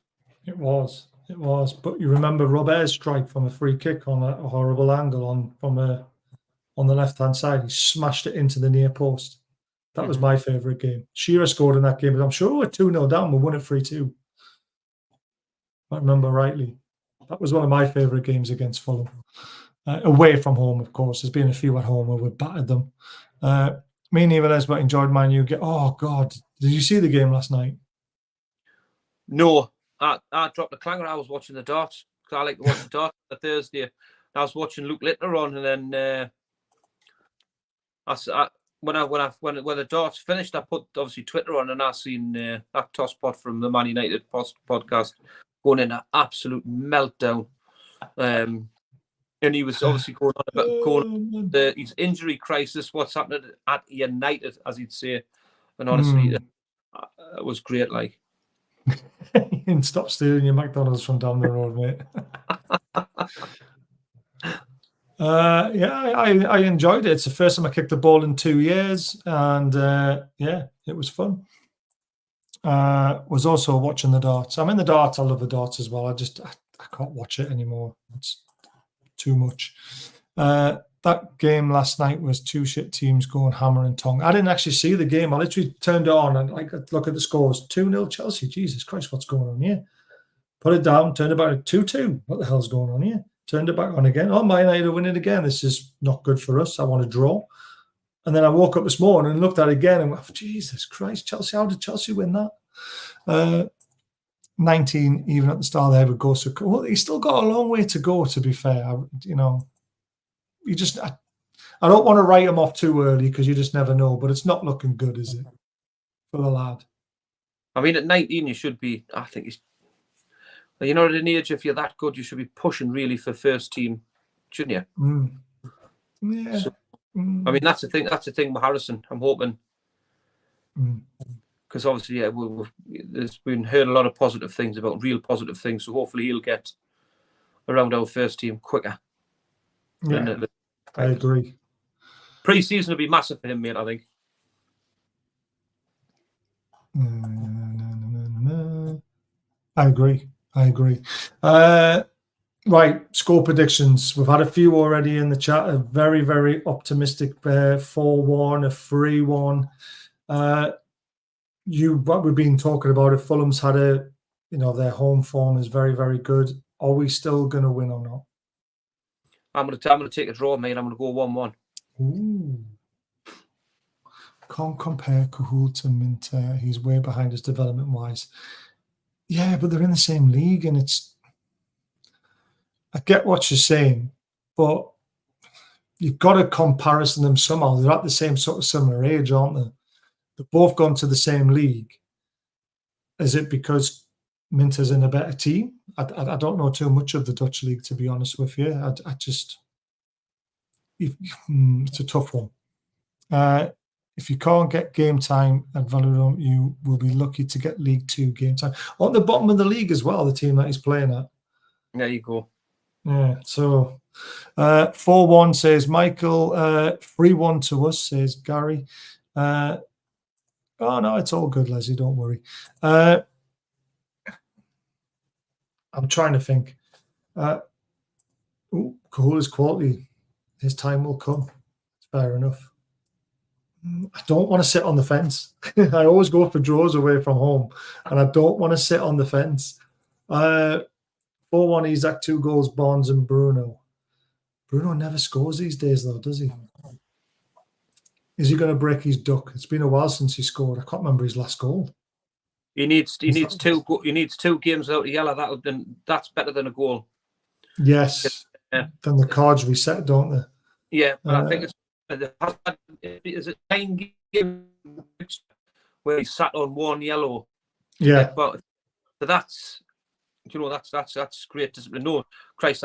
It was. It was. But you remember Robert's strike from a free kick on a horrible angle on the left-hand side. He smashed it into the near post. That was my favourite game. Shearer scored in that game, but I'm sure we were 2-0 down. We won it 3-2. I remember rightly. That was one of my favourite games against Fulham. Away from home, of course. There's been a few at home where we battered them. Me and Neves enjoyed my new game. Oh, God. Did you see the game last night? No. I dropped the clanger. I was watching the darts. Because I like to watch the darts on Thursday. I was watching Luke Littler on, and then when the darts finished, I put obviously Twitter on, and I seen that toss pot from the Man United podcast going in an absolute meltdown. And he was obviously going on about his injury crisis, what's happening at United, as he'd say. And honestly, it was great. Like, and stop stealing your McDonald's from down the road, mate. I enjoyed it. It's the first time I kicked the ball in 2 years, and it was fun. Was also watching the darts. I'm in the darts. I love the darts as well. I can't watch it anymore. It's too much. That game last night was two shit teams going hammer and tongue. I didn't actually see the game. I literally turned it on and look at the scores. 2-0 Chelsea. Jesus Christ, what's going on here? Put it down, turned it back to 2-2. What the hell's going on here? Turned it back on again. Oh, Man United are winning again. This is not good for us. I want to draw. And then I woke up this morning and looked at it again and went, Jesus Christ, Chelsea, how did Chelsea win that? 19 even at the start there would go. So well, he's still got a long way to go, to be fair. I don't want to write him off too early because you just never know, but it's not looking good, is it, for the lad? I mean, at 19 you should be, I think he's, at an age, if you're that good, you should be pushing really for first team, shouldn't you? Yeah. So, I mean, that's the thing with Harrison. I'm hoping, because obviously, there's been heard a lot of positive things about real positive things. So hopefully he'll get around our first team quicker. Yeah, I agree. Pre-season will be massive for him, mate, I think. I agree. Right, score predictions. We've had a few already in the chat. A very, very optimistic 4-1, a 3-1. What we've been talking about, if Fulham's had their home form is very, very good. Are we still going to win or not? I'm going to take a draw, mate. I'm going to go 1-1. Ooh. Can't compare Cahool to Minter. He's way behind us development-wise. Yeah, but they're in the same league, and I get what you're saying, but you've got to comparison them somehow. They're at the same sort of similar age, aren't they? They've both gone to the same league. Is it because Minter's in a better team? I don't know too much of the Dutch league, to be honest with you. It's a tough one. If you can't get game time at Volendam, you will be lucky to get League 2 game time. On the bottom of the league as well, the team that he's playing at. There you go. Yeah, so 4-1 says Michael. 3-1 to us, says Gary. Oh, no, it's all good, Leslie. Don't worry. I'm trying to think. Cahool is quality. His time will come. Fair enough. I don't want to sit on the fence. I always go for draws away from home, and I don't want to sit on the fence. 4-1 Isaac, 2 goals, Barnes and Bruno. Bruno never scores these days, though, does he? Is he going to break his duck? It's been a while since he scored. I can't remember his last goal. He needs 2 games out of yellow. That's better than a goal. Yes. Yeah. Then the cards reset, don't they? Yeah, but I think is it 9 games where he sat on 1 yellow. Yeah. Well, that's that's great discipline. No, Christ,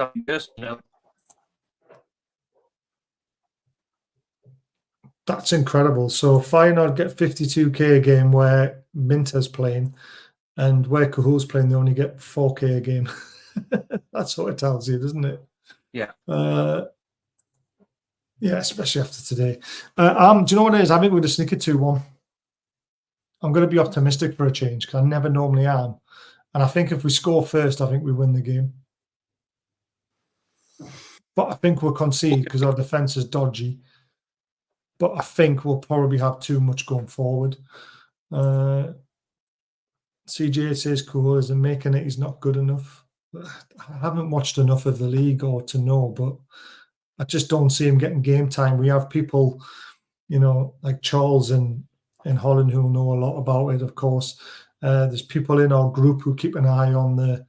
That's incredible. So Feyenoord get 52k a game where Minter's playing, and where Cahul's playing, they only get 4k a game. That's what it tells you, doesn't it? Yeah. Yeah, especially after today. Do you know what it is? I think we're going to sneak it 2-1. I'm going to be optimistic for a change because I never normally am. And I think if we score first, I think we win the game. But I think we'll concede because our defence is dodgy. But I think we'll probably have too much going forward. CJ says Cahul isn't making it. He's not good enough. I haven't watched enough of the league or to know, but I just don't see him getting game time. We have people, like Charles in Holland who know a lot about it, of course. There's people in our group who keep an eye on the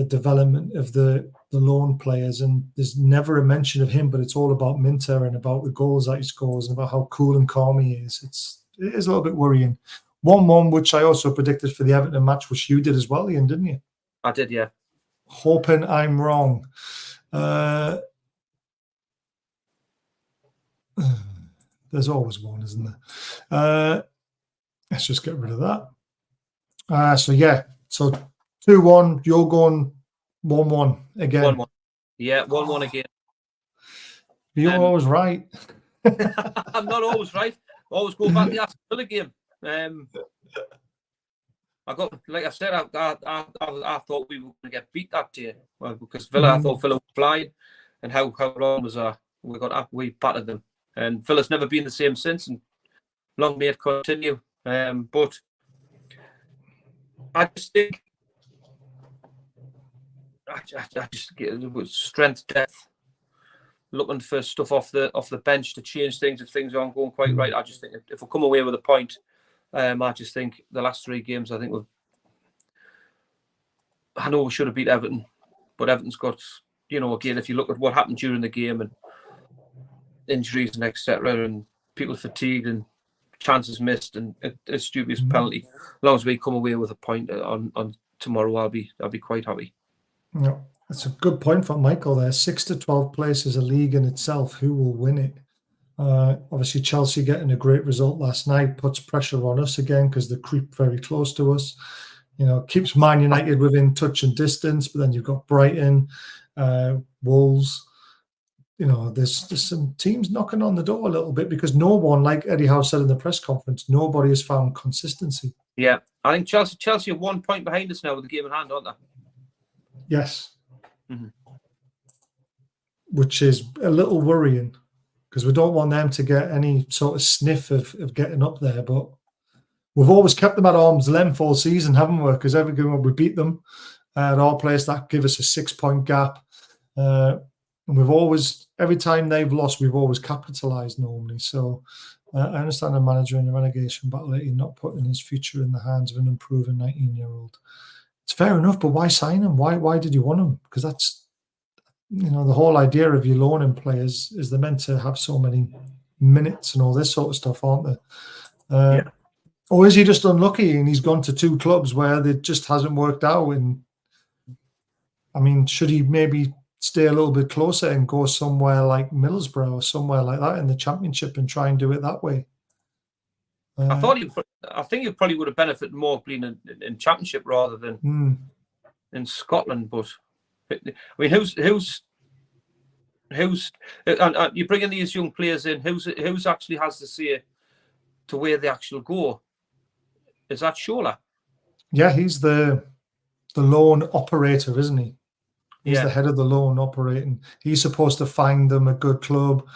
development of the loan players, and there's never a mention of him, but it's all about Minter and about the goals that he scores and about how cool and calm he is. It is a little bit worrying. 1-1, which I also predicted for the Everton match, which you did as well, Ian, didn't you? I did, yeah. Hoping I'm wrong. There's always one, isn't there? Let's just get rid of that. So 2-1, you're going 1-1 again. 1-1. Yeah, 1-1 again. You're always right. I'm not always right. Always go back to the Aston Villa game. Like I said, I thought we were going to get beat that day. Well, because Villa, I thought Villa was flying, and how wrong was that? We battered them, and Villa's never been the same since, and long may it continue. But I just think, I just get with strength, depth, looking for stuff off the bench to change things if things aren't going quite right. I just think if we come away with a point, I just think the last 3 games, I know we should have beat Everton, but Everton's got, again, if you look at what happened during the game and injuries and etc. and people fatigued and chances missed and a stupid penalty, as long as we come away with a point on tomorrow, I'll be quite happy. Yeah, that's a good point from Michael there. 6 to 12 place is a league in itself. Who will win it? Obviously, Chelsea getting a great result last night puts pressure on us again because they creep very close to us. Keeps Man United within touch and distance, but then you've got Brighton, Wolves. There's some teams knocking on the door a little bit because no one, like Eddie Howe said in the press conference, nobody has found consistency. Yeah, I think Chelsea are 1 point behind us now with the game in hand, aren't they? Yes. Mm-hmm. Which is a little worrying because we don't want them to get any sort of sniff of getting up there. But we've always kept them at arm's length all season, haven't we? Because every game we beat them at our place, that give us a 6-point gap. And we've always, every time they've lost, we've always capitalised normally. So I understand a manager in a relegation battle that he's not putting his future in the hands of an improving 19-year-old. It's fair enough, but why sign him? Why did you want him? Because that's, the whole idea of you loaning players is they're meant to have so many minutes and all this sort of stuff, aren't they? Yeah. Or is he just unlucky and he's gone to 2 clubs where it just hasn't worked out? And I mean, should he maybe stay a little bit closer and go somewhere like Middlesbrough or somewhere like that in the Championship and try and do it that way? I think he probably would have benefited more being in Championship rather than in Scotland. But I mean, who's you bringing these young players in? Who's actually has to say to where they actually go? Is that Shola? Yeah, he's the loan operator, isn't he? He's the head of the loan operating. He's supposed to find them a good club,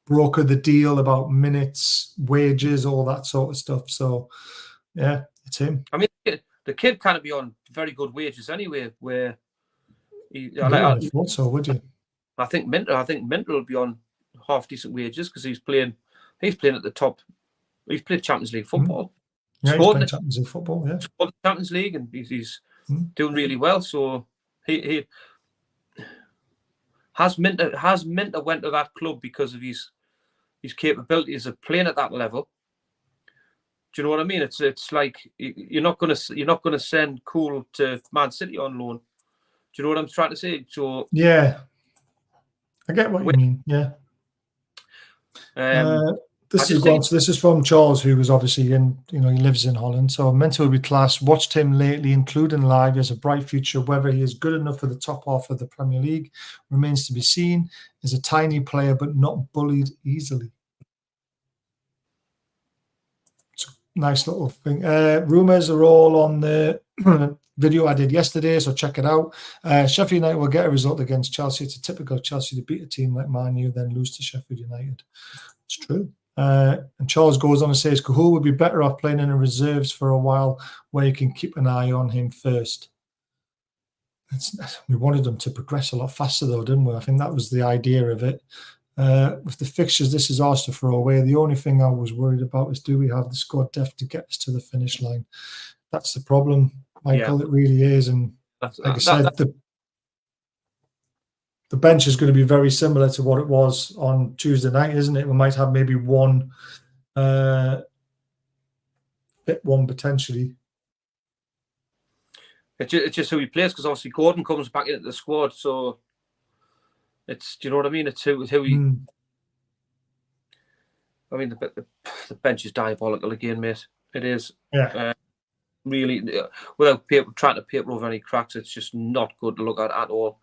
broker the deal about minutes, wages, all that sort of stuff. So, yeah, it's him. I mean, the kid can't be on very good wages anyway. Where I thought so, would you? I think Minter will be on half decent wages because he's playing at the top. He's played Champions League football. Yeah, he's playing Champions League football. Yeah, scored the Champions League, and he's doing really well. So he has Minter went to that club because of his capabilities of playing at that level. Do you know what I mean? It's like you're not gonna send Cool to Man City on loan. Do you know what I'm trying to say? So yeah, I get what you mean. Yeah. This is from Charles, who was obviously he lives in Holland. So mental will be class. Watched him lately, including live. He has a bright future. Whether he is good enough for the top half of the Premier League remains to be seen. He's a tiny player, but not bullied easily. It's a nice little thing. Rumours are all on the video I did yesterday, so check it out. Sheffield United will get a result against Chelsea. It's a typical Chelsea to beat a team like Man U, then lose to Sheffield United. It's true. And Charles goes on and says, Cahool would be better off playing in the reserves for a while where you can keep an eye on him first. We wanted them to progress a lot faster, though, didn't we? I think that was the idea of it. With the fixtures, this is ours to throw away. The only thing I was worried about is, do we have the squad depth to get us to the finish line? That's the problem, Michael. It really is. And like I said, the bench is going to be very similar to what it was on Tuesday night, isn't it? We might have maybe one fit one potentially. It's just who he plays, because obviously Gordon comes back into the squad, so it's, do you know what I mean? It's who he. I mean, the bench is diabolical again, mate. It is. Yeah. Really, without trying to paper over any cracks, it's just not good to look at all.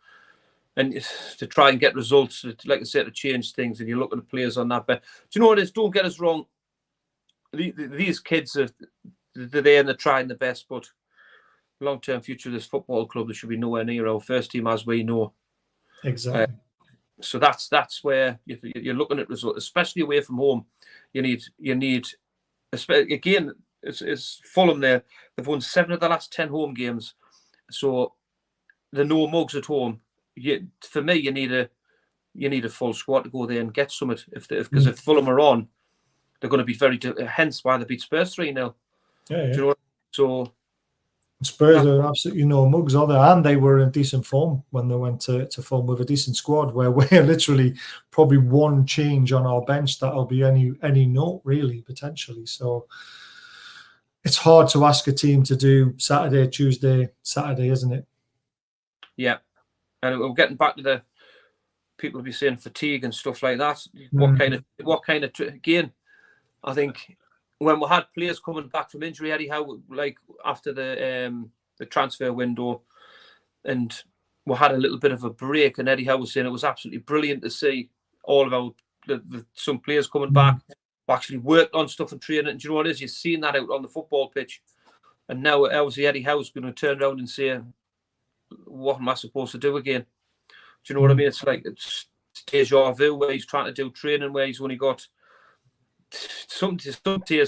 And to try and get results, like I said, to change things, and you look at the players on that bench. Do you know what it is? Don't get us wrong. These kids they're there and they're trying the best, but long-term future of this football club, there should be nowhere near our first team, as we know. Exactly. So that's where you're looking at results, especially away from home. You need, again, it's Fulham there. They've won 7 of the last 10 home games, so the no mugs at home. For me, you need a full squad to go there and get something. Because if Fulham are on, they're going to be very. Hence why they beat Spurs 3-0. Yeah. Do you know so Spurs are absolutely no mugs, are they? And they were in decent form when they went to Fulham with a decent squad, where we're literally probably one change on our bench that'll be any note, really, potentially. So it's hard to ask a team to do Saturday, Tuesday, Saturday, isn't it? Yeah. And we're getting back to the people will be saying fatigue and stuff like that. What kind of again? I think when we had players coming back from injury, Eddie Howe, like after the transfer window, and we had a little bit of a break, and Eddie Howe was saying it was absolutely brilliant to see all of our some players coming back who actually worked on stuff and training. And do you know what it is? You're seeing that out on the football pitch, and now obviously Eddie Howe's going to turn around and say, what am I supposed to do again? Do you know what I mean? It's like it's deja vu, where he's trying to do training where he's only got some days,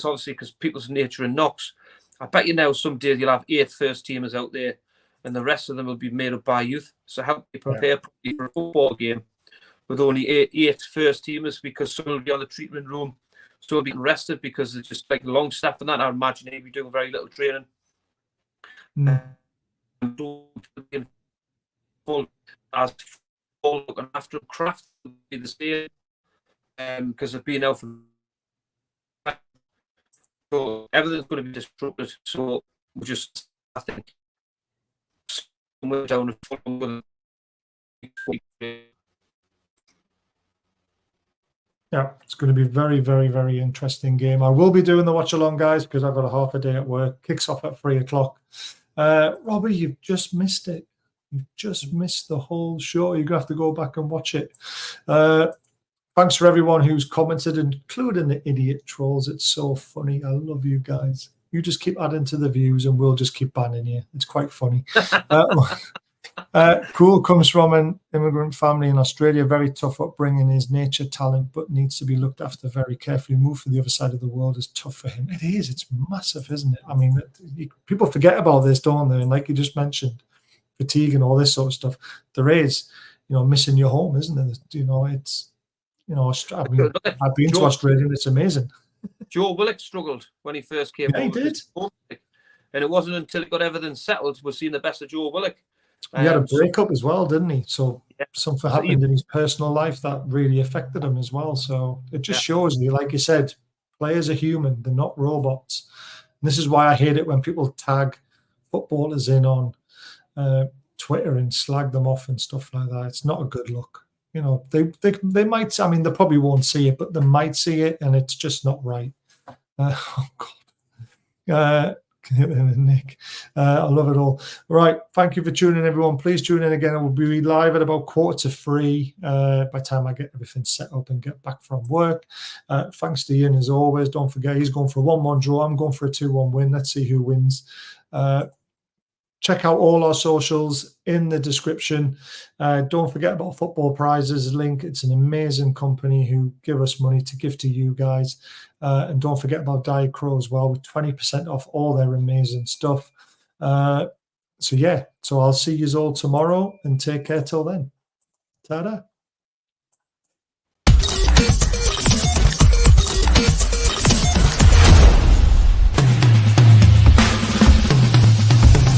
obviously, because people's nature and knocks. I bet you now some days you'll have 8 first teamers out there, and the rest of them will be made up by youth. So how do you prepare for a football game with only 8 first teamers, because some will be on the treatment room, still being rested because it's just like long staff and that. I imagine he'll be doing very little training. As looking after craft will be the same, because they've been out for. So everything's going to be disrupted. So we just, I think, somewhere down the yeah, it's going to be a very, very, very interesting game. I will be doing the watch along, guys, because I've got a half a day at work. Kicks off at 3:00. Robbie, you've just missed it. You've just missed the whole show. You're going to have to go back and watch it. Thanks for everyone who's commented, including the idiot trolls. It's so funny. I love you guys. You just keep adding to the views and we'll just keep banning you. It's quite funny. Cool comes from an immigrant family in Australia. Very tough upbringing. His nature, talent, but needs to be looked after very carefully. Move for the other side of the world is tough for him. It is. It's massive, isn't it? I mean, people forget about this, don't they? And like you just mentioned, fatigue and all this sort of stuff. There is, missing your home, isn't it? It's, I mean, I've been to Australia and it's amazing. Joe Willock struggled when he first came. Yeah, he did. And it wasn't until he got everything settled we're seeing the best of Joe Willock. He had a breakup as well, didn't he? So something happened in his personal life that really affected him as well. So it just shows you, like you said, Players are human. They're not robots. And this is why I hate it when people tag footballers in on Twitter and slag them off and stuff like that. It's not a good look. You know, they might, I mean, they probably won't see it, but they might see it, and it's just not right. Oh, God. Nick, I love it all. Right, thank you for tuning in, everyone. Please tune in again. We'll be live at about 2:45 by the time I get everything set up and get back from work. Thanks to Ian as always. Don't forget, he's going for a 1-1 draw. I'm going for a 2-1 win. Let's see who wins. Check out all our socials in the description. Don't forget about Football Prizes link. It's an amazing company who give us money to give to you guys. And don't forget about Diet Crow as well, with 20% off all their amazing stuff. So I'll see you all tomorrow, and take care till then. Ta-da.